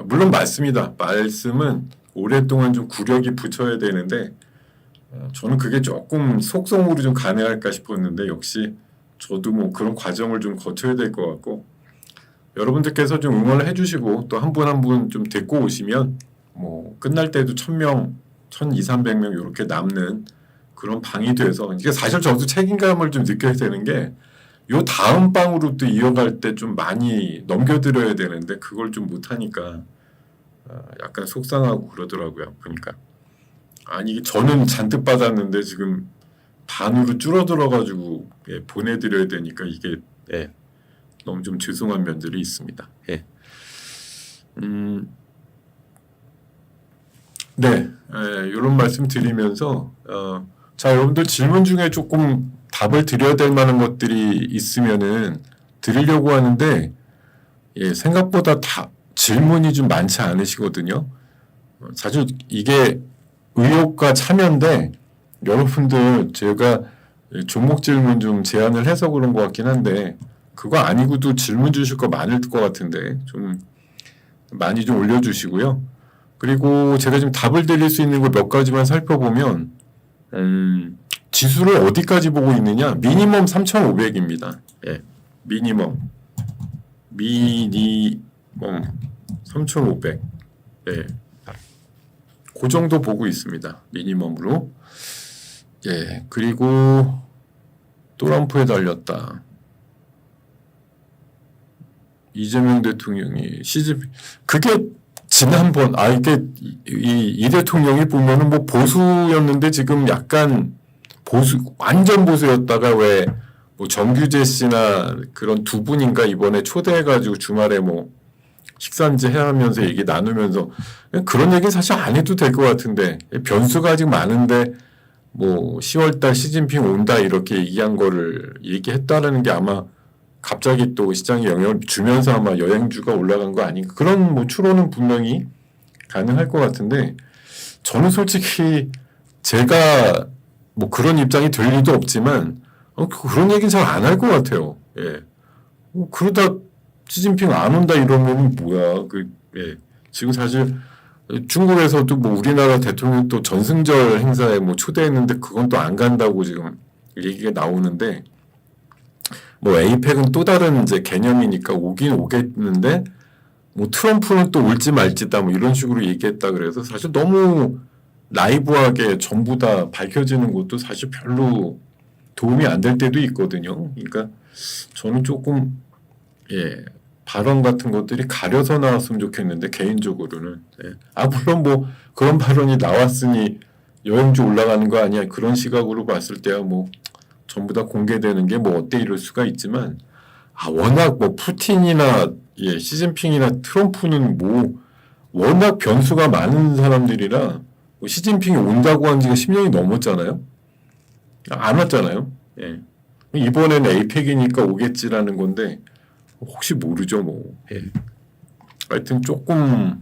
물론 맞습니다. 말씀은 오랫동안 좀 구력이 붙여야 되는데 저는 그게 조금 속성으로 좀 가능할까 싶었는데 역시 저도 뭐 그런 과정을 좀 거쳐야 될 것 같고 여러분들께서 좀 응원을 해주시고 또 한 분 한 분 좀 데리고 오시면 뭐 끝날 때도 1,000명 1,200~300명 이렇게 남는 그런 방이 돼서 이게 사실 저도 책임감을 좀 느껴야 되는 게 요 다음 방으로 또 이어갈 때 좀 많이 넘겨드려야 되는데 그걸 좀 못하니까 약간 속상하고 그러더라고요. 보니까 아니 저는 잔뜩 받았는데 지금 반으로 줄어들어가지고 보내드려야 되니까 이게 너무 좀 죄송한 면들이 있습니다. 이런 말씀 드리면서 자 여러분들 질문 중에 조금 답을 드려야 될 만한 것들이 있으면은 드리려고 하는데 생각보다 질문이 좀 많지 않으시거든요. 사실 이게 의욕과 참여인데 여러분들 제가 종목 질문 좀 제안을 해서 그런 것 같긴 한데 그거 아니고도 질문 주실 거 많을 것 같은데 좀 많이 좀 올려주시고요. 그리고 제가 지금 답을 드릴 수 있는 거 몇 가지만 살펴보면 지수를 어디까지 보고 있느냐 미니멈 3,500입니다. 미니멈 3,500 그 정도 보고 있습니다. 미니멈으로 그리고 트럼프에 달렸다. 이재명 대통령이 그게 지난번 이게 이 대통령이 보면은 뭐 보수였는데 지금 약간 완전 보수였다가 왜 뭐 정규재 씨나 그런 두 분인가 이번에 초대해가지고 주말에 뭐 식사인지 해하면서 얘기 나누면서 그런 얘기 사실 안 해도 될 것 같은데 변수가 아직 많은데 뭐 10월달 시진핑 온다 이렇게 얘기한 거를 얘기했다라는 게 아마 갑자기 또 시장에 영향을 주면서 아마 여행주가 올라간 거 아닌가 그런 뭐 추론은 분명히 가능할 것 같은데 저는 솔직히 제가 뭐 그런 입장이 될 리도 없지만 그런 얘기는 잘 안 할 것 같아요. 예. 그러다 시진핑 안 온다 이러면 뭐야? 예. 지금 사실 중국에서도 뭐 우리나라 대통령 또 전승절 행사에 뭐 초대했는데 그건 또 안 간다고 지금 얘기가 나오는데 뭐 에이펙은 또 다른 이제 개념이니까 오긴 오겠는데 뭐 트럼프는 또 올지 말지다 뭐 이런 식으로 얘기했다 그래서 사실 너무 라이브하게 전부 다 밝혀지는 것도 사실 별로 도움이 안 될 때도 있거든요. 그러니까 저는 조금 예 발언 같은 것들이 가려서 나왔으면 좋겠는데 개인적으로는 물론 뭐 그런 발언이 나왔으니 여행주 올라가는 거 아니야 그런 시각으로 봤을 때야 뭐 전부 다 공개되는 게 뭐 어때 이럴 수가 있지만 워낙 뭐 푸틴이나 시진핑이나 트럼프는 뭐 워낙 변수가 많은 사람들이라 뭐 시진핑이 온다고 한 지가 10년이 넘었잖아요. 안 왔잖아요. 예. 이번에는 에이펙이니까 오겠지라는 건데 혹시 모르죠 뭐. 예. 하여튼 조금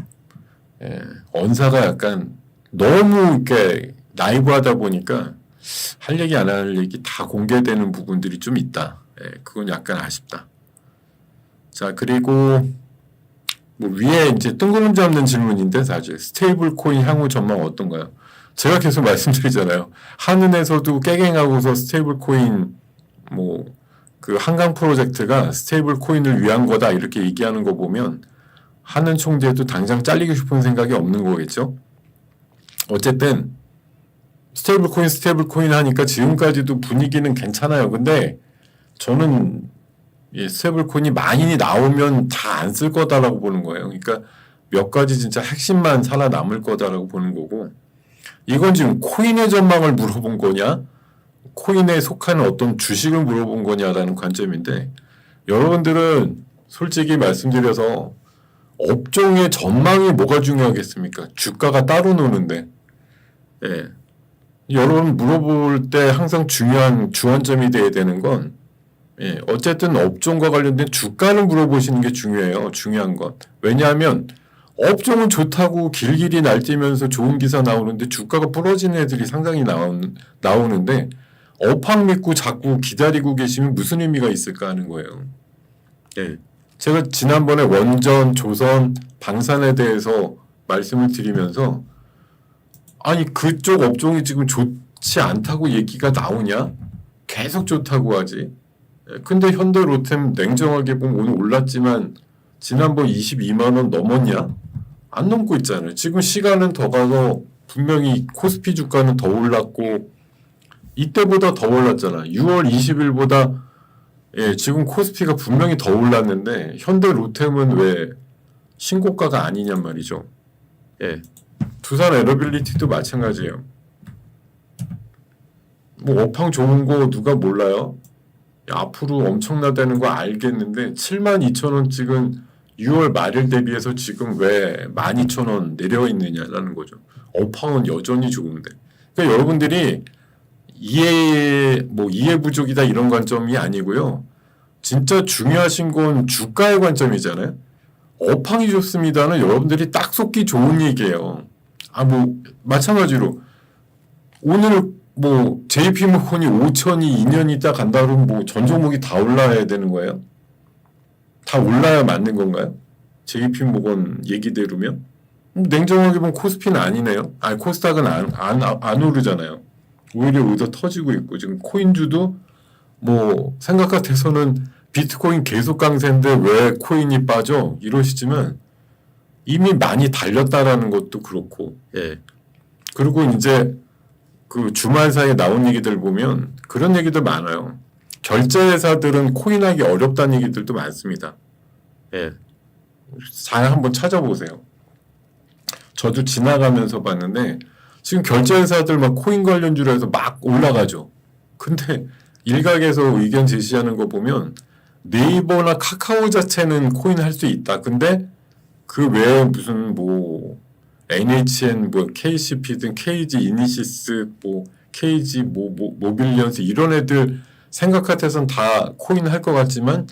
언사가 약간 너무 이렇게 라이브하다 보니까 할 얘기 안 할 얘기 다 공개되는 부분들이 좀 있다. 그건 약간 아쉽다. 자 그리고 뭐 위에 이제 뜬구름 잡는 질문인데 사실 스테이블 코인 향후 전망 어떤가요? 제가 계속 말씀드리잖아요. 한은에서도 깨갱하고서 스테이블 코인 뭐 그 한강 프로젝트가 스테이블 코인을 위한 거다 이렇게 얘기하는 거 보면 한은 총재도 당장 잘리고 싶은 생각이 없는 거겠죠. 어쨌든 스테이블 코인 하니까 지금까지도 분위기는 괜찮아요. 근데 저는 스테이블 코인이 많이 나오면 다 안 쓸 거다라고 보는 거예요. 그러니까 몇 가지 진짜 핵심만 살아남을 거다라고 보는 거고 이건 지금 코인의 전망을 물어본 거냐 코인에 속하는 어떤 주식을 물어본 거냐라는 관점인데 여러분들은 솔직히 말씀드려서 업종의 전망이 뭐가 중요하겠습니까? 주가가 따로 노는데 여러분 물어볼 때 항상 중요한 주안점이 돼야 되는 건 어쨌든 업종과 관련된 주가를 물어보시는 게 중요해요. 중요한 건. 왜냐하면 업종은 좋다고 길길이 날뛰면서 좋은 기사 나오는데 주가가 부러지는 애들이 상당히 나오는데 업황 믿고 자꾸 기다리고 계시면 무슨 의미가 있을까 하는 거예요. 제가 지난번에 원전, 조선, 방산에 대해서 말씀을 드리면서 아니 그쪽 업종이 지금 좋지 않다고 얘기가 나오냐? 계속 좋다고 하지. 근데 현대로템 냉정하게 보면 오늘 올랐지만 지난번 22만 원 넘었냐? 안 넘고 있잖아요. 지금 시간은 더 가서 분명히 코스피 주가는 더 올랐고 이때보다 더 올랐잖아. 6월 20일보다 지금 코스피가 분명히 더 올랐는데 현대로템은 왜 신고가가 아니냔 말이죠. 두산 에러빌리티도 마찬가지예요. 뭐 업황 좋은 거 누가 몰라요? 앞으로 엄청나다는 거 알겠는데 72,000원 찍은 6월 말일 대비해서 지금 왜 12,000원 내려 있느냐라는 거죠. 업황은 여전히 좋은데. 그러니까 여러분들이 이해 부족이다 이런 관점이 아니고요. 진짜 중요하신 건 주가의 관점이잖아요. 업황이 좋습니다는 여러분들이 딱 속기 좋은 얘기예요. 뭐 마찬가지로 오늘 뭐 JP모건이 5천이 2년 있다 간다 그러면 뭐 전 종목이 다 올라야 되는 거예요? 다 올라야 맞는 건가요? JP모건 얘기대로면? 냉정하게 보면 코스피는 아니네요. 코스닥은 안 오르잖아요. 오히려 의도 터지고 있고 지금 코인주도 뭐 생각 같아서는 비트코인 계속 강세인데 왜 코인이 빠져? 이러시지만 이미 많이 달렸다라는 것도 그렇고 그리고 이제 그 주말 사이에 나온 얘기들 보면 그런 얘기들 많아요. 결제회사들은 코인하기 어렵다는 얘기들도 많습니다. 잘 한번 찾아보세요. 저도 지나가면서 봤는데 지금 결제회사들 막 코인 관련주로 해서 막 올라가죠. 근데 일각에서 의견 제시하는 거 보면 네이버나 카카오 자체는 코인 할 수 있다. 근데 그 외에 무슨 뭐 NHN 뭐 KCP든 KG 이니시스 뭐 KG 모빌리언스 이런 애들 생각 같아서는 다 코인 할 것 같지만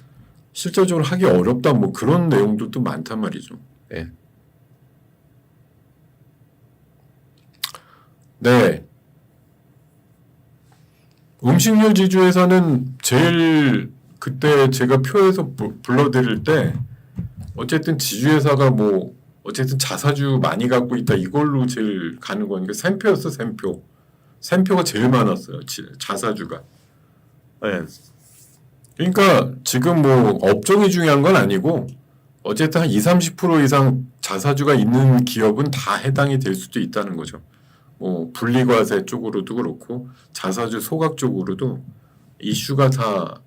실질적으로 하기 어렵다 뭐 그런 내용들도 많단 말이죠. 네. 네. 음식료 지주에서는 제일 그때 제가 표에서 불러드릴 때 어쨌든 지주회사가 뭐 어쨌든 자사주 많이 갖고 있다 이걸로 제일 가는 거니까 샘표였어 샘표. 샘표가 제일 많았어요 자사주가. 네. 그러니까 지금 뭐 업종이 중요한 건 아니고 어쨌든 한 20-30% 이상 자사주가 있는 기업은 다 해당이 될 수도 있다는 거죠. 뭐 분리과세 쪽으로도 그렇고 자사주 소각 쪽으로도 이슈가 다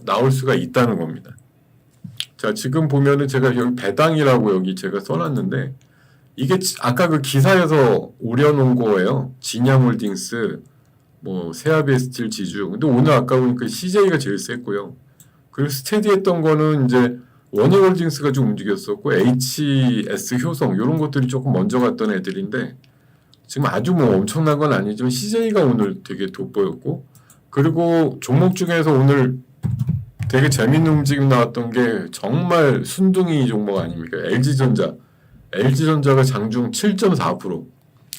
나올 수가 있다는 겁니다. 자, 지금 보면은 제가 여기 배당이라고 여기 제가 써놨는데 이게 아까 그 기사에서 오려놓은 거예요. 진양홀딩스, 뭐 세아베스틸 지주. 근데 오늘 아까 보니까 CJ가 제일 셌고요. 그리고 스테디했던 거는 이제 원희홀딩스가 좀 움직였었고 HS 효성 이런 것들이 조금 먼저 갔던 애들인데 지금 아주 뭐 엄청난 건 아니지만 CJ가 오늘 되게 돋보였고 그리고 종목 중에서 오늘 되게 재밌는 움직임 나왔던 게 정말 순둥이 종목 아닙니까? LG전자가 장중 7.4%.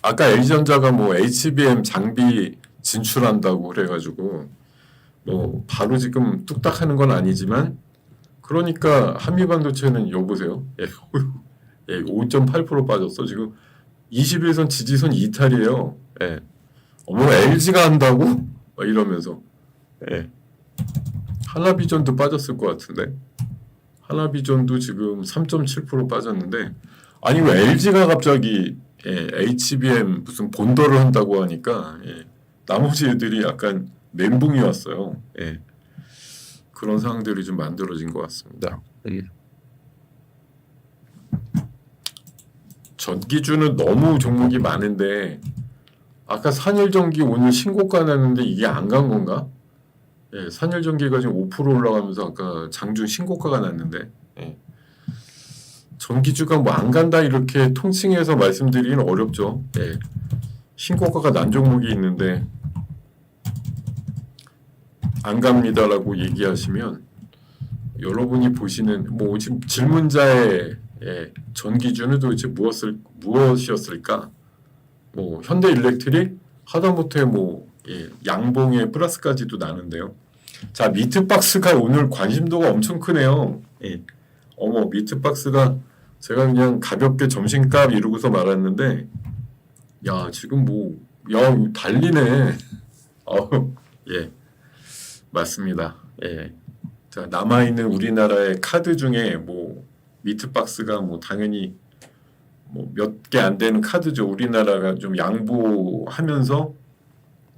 아까 LG전자가 뭐 HBM 장비 진출한다고 그래가지고 뭐 바로 지금 뚝딱 하는 건 아니지만 그러니까 한미반도체는 여보세요. 예, 5.8% 빠졌어. 지금 21선 지지선 이탈이에요. 예. 어머 LG가 한다고? 막 이러면서. 예. 하나비전도 빠졌을 것 같은데. 하나비전도 지금 3.7% 빠졌는데 아니 왜 LG가 갑자기 HBM 무슨 본더를 한다고 하니까 나머지 애들이 약간 멘붕이 왔어요. 그런 상황들이 좀 만들어진 것 같습니다. 전기주는 너무 종목이 많은데 아까 산일전기 오늘 신고가 났는데 이게 안 간 건가? 산일전기가 지금 5% 올라가면서 아까 장중 신고가가 났는데 전기주가 뭐 안 간다 이렇게 통칭해서 말씀드리기는 어렵죠. 신고가가 난 종목이 있는데 안 갑니다라고 얘기하시면 여러분이 보시는 뭐 지금 질문자의 전기주는 도대체 무엇이었을까? 뭐 현대일렉트릭 하다못해 뭐 양봉에 플러스까지도 나는데요. 자 미트박스가 오늘 관심도가 엄청 크네요. 어머 미트박스가 제가 그냥 가볍게 점심값 이러고서 말았는데 야 지금 뭐 야 달리네. 예 맞습니다. 자 남아있는 우리나라의 카드 중에 뭐 미트박스가 뭐 당연히 뭐 몇 개 안 되는 카드죠. 우리나라가 좀 양보하면서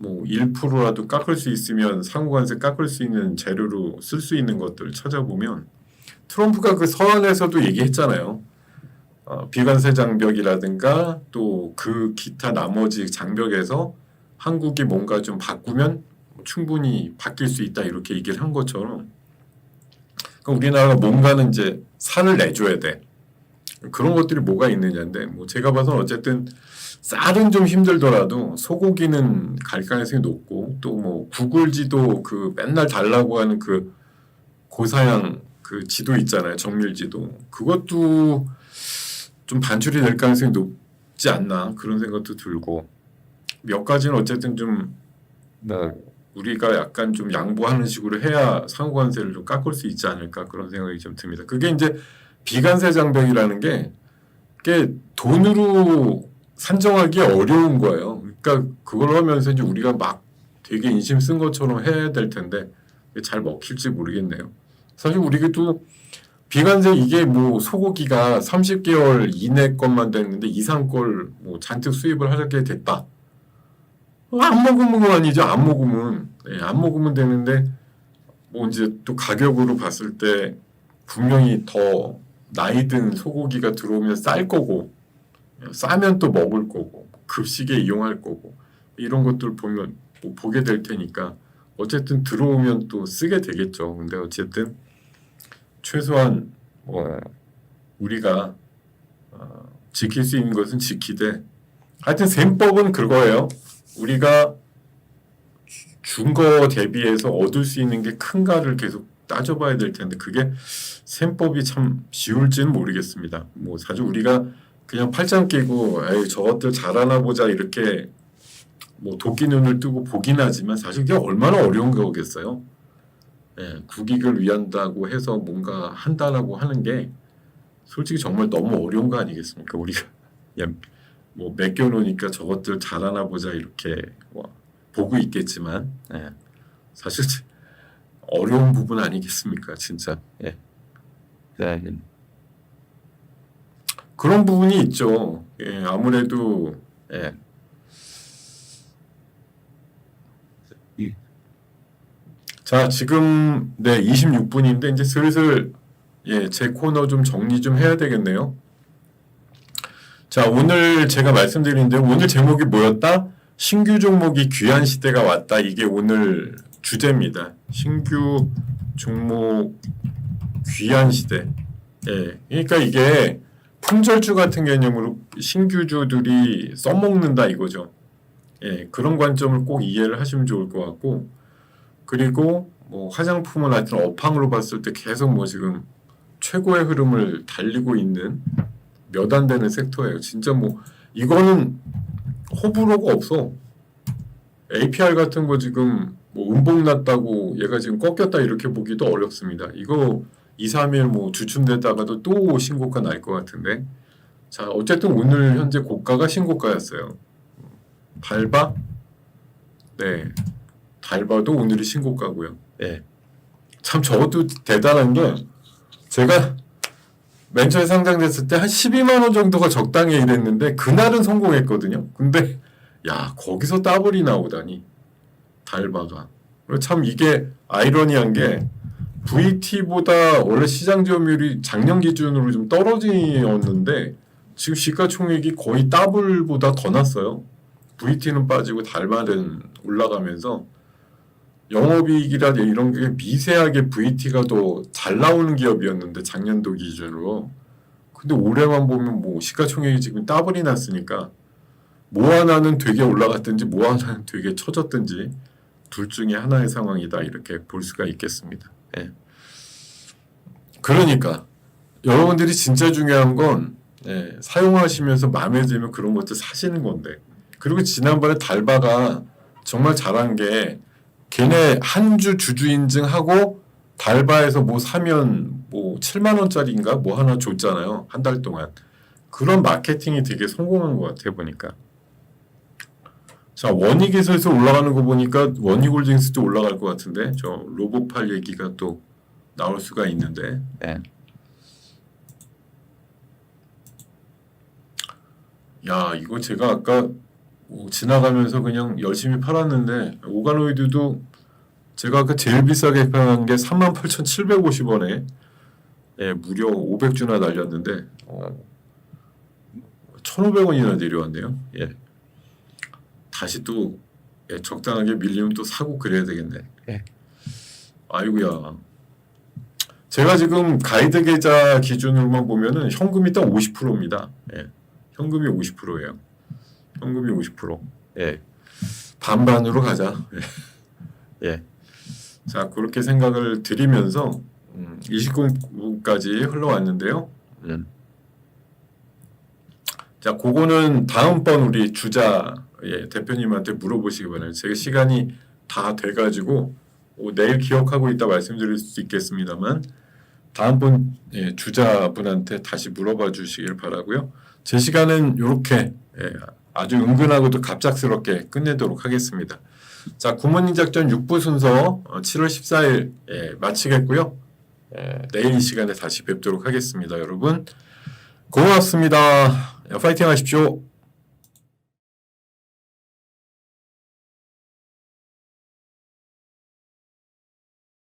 뭐 1%라도 깎을 수 있으면 상호관세 깎을 수 있는 재료로 쓸 수 있는 것들을 찾아보면 트럼프가 그 서한에서도 얘기했잖아요. 비관세 장벽이라든가 또 그 기타 나머지 장벽에서 한국이 뭔가 좀 바꾸면 충분히 바뀔 수 있다 이렇게 얘기를 한 것처럼 그러니까 우리나라가 뭔가는 이제 산을 내줘야 돼. 그런 것들이 뭐가 있느냐인데 뭐 제가 봐서는 어쨌든 쌀은 좀 힘들더라도 소고기는 갈 가능성이 높고 또 뭐 구글 지도 그 맨날 달라고 하는 그 고사양 그 지도 있잖아요. 정밀 지도. 그것도 좀 반출이 될 가능성이 높지 않나 그런 생각도 들고 몇 가지는 어쨌든 좀 우리가 약간 좀 양보하는 식으로 해야 상호관세를 좀 깎을 수 있지 않을까 그런 생각이 좀 듭니다. 그게 이제 비관세 장벽이라는 게 돈으로 산정하기 어려운 거예요. 그러니까 그걸 하면서 이제 우리가 막 되게 인심 쓴 것처럼 해야 될 텐데 잘 먹힐지 모르겠네요. 사실 우리도 비관세 이게 뭐 소고기가 30개월 이내 것만 됐는데 이상 걸 뭐 잔뜩 수입을 하게 됐다. 안 먹으면 아니죠. 안 먹으면 되는데 뭐 이제 또 가격으로 봤을 때 분명히 더 나이 든 소고기가 들어오면 쌀 거고 싸면 또 먹을 거고 급식에 이용할 거고 이런 것들 보면 뭐 보게 될 테니까 어쨌든 들어오면 또 쓰게 되겠죠. 근데 어쨌든 최소한 뭐 우리가 지킬 수 있는 것은 지키되 하여튼 셈법은 그거예요. 우리가 준 거 대비해서 얻을 수 있는 게 큰가를 계속 따져봐야 될 텐데 그게 셈법이 참 쉬울지는 모르겠습니다. 뭐 사실 우리가 그냥 팔짱 끼고 에이 저것들 잘하나 보자 이렇게 뭐 도끼 눈을 뜨고 보긴 하지만 사실 그게 얼마나 어려운 거겠어요. 예, 국익을 위한다고 해서 뭔가 한다라고 하는 게 솔직히 정말 너무 어려운 거 아니겠습니까? 우리가 그냥 뭐 맡겨놓으니까 저것들 잘하나 보자 이렇게 뭐 보고 있겠지만 예, 사실 어려운 부분 아니겠습니까? 진짜 예. 네. 그런 부분이 있죠. 예, 아무래도 예. 자, 지금 네 26분인데 이제 슬슬 예, 제 코너 좀 정리 좀 해야 되겠네요. 자, 오늘 제가 말씀드린 대로 오늘 제목이 뭐였다? 신규 종목이 귀한 시대가 왔다. 이게 오늘 주제입니다. 신규 종목 귀한 시대. 예, 그러니까 이게 품절주 같은 개념으로 신규주들이 써먹는다 이거죠. 예, 그런 관점을 꼭 이해를 하시면 좋을 것 같고, 그리고 뭐 화장품은 하여튼 업황으로 봤을 때 계속 뭐 지금 최고의 흐름을 달리고 있는 몇 안 되는 섹터예요. 진짜 뭐 이거는 호불호가 없어. APR 같은 거 지금 뭐 음봉 났다고 얘가 지금 꺾였다 이렇게 보기도 어렵습니다. 이거 2, 3일 뭐 주춤됐다가도 또 신고가 날 것 같은데. 자, 어쨌든 오늘 현재 고가가 신고가였어요. 달바? 네. 달바도 오늘이 신고가고요. 네. 참 저것도 대단한 게 제가 맨 처음에 상장됐을 때 한 12만 원 정도가 적당히 이랬는데 그날은 성공했거든요. 근데 야, 거기서 더블이 나오다니. 달바가. 참 이게 아이러니한 게 VT보다 원래 시장 점유율이 작년 기준으로 좀 떨어지었는데 지금 시가총액이 거의 더블보다 더 났어요. VT는 빠지고 달바는 올라가면서 영업이익이라 이런 게 미세하게 VT가 더 잘 나오는 기업이었는데 작년도 기준으로. 근데 올해만 보면 뭐 시가총액이 지금 더블이 났으니까 뭐 하나는 되게 올라갔든지 뭐 하나는 되게 처졌든지 둘 중에 하나의 상황이다 이렇게 볼 수가 있겠습니다. 예. 그러니까 여러분들이 진짜 중요한 건 예, 사용하시면서 마음에 들면 그런 것들 사시는 건데. 그리고 지난번에 달바가 정말 잘한 게 걔네 한 주 주주 인증하고 달바에서 뭐 사면 뭐 7만 원짜리인가 뭐 하나 줬잖아요. 한 달 동안. 그런 마케팅이 되게 성공한 것 같아 보니까. 자, 원익이 슬슬 올라가는 거 보니까 원익홀딩스도 올라갈 것 같은데 저 로보팔 얘기가 또 나올 수가 있는데. 네. 야, 이거 제가 아까 뭐 지나가면서 그냥 열심히 팔았는데 오가노이드도 제가 아까 제일 비싸게 팔은 게 38,750원에 예, 무려 500주나 날렸는데 1,500원이나 내려왔네요. 예. 다시 또 예, 적당하게 밀리면 또 사고 그래야 되겠네. 예. 아이고야. 제가 지금 가이드 계좌 기준으로만 보면은 현금이 딱 50%입니다. 예. 현금이 50%예요. 현금이 50%. 예. 반반으로 가자. 예. 자, 그렇게 생각을 드리면서 29분까지 흘러왔는데요. 자, 그거는 다음번 우리 주자 예, 대표님한테 물어보시기 바랍니다. 제가 시간이 다 돼가지고 내일 기억하고 있다 말씀드릴 수 있겠습니다만 다음번 예, 주자분한테 다시 물어봐 주시길 바라고요. 제 시간은 이렇게 예, 아주 은근하고도 갑작스럽게 끝내도록 하겠습니다. 자, 굿모닝 작전 6부 순서 7월 14일 예, 마치겠고요. 예, 내일 이 시간에 다시 뵙도록 하겠습니다. 여러분 고맙습니다. 파이팅 하십시오.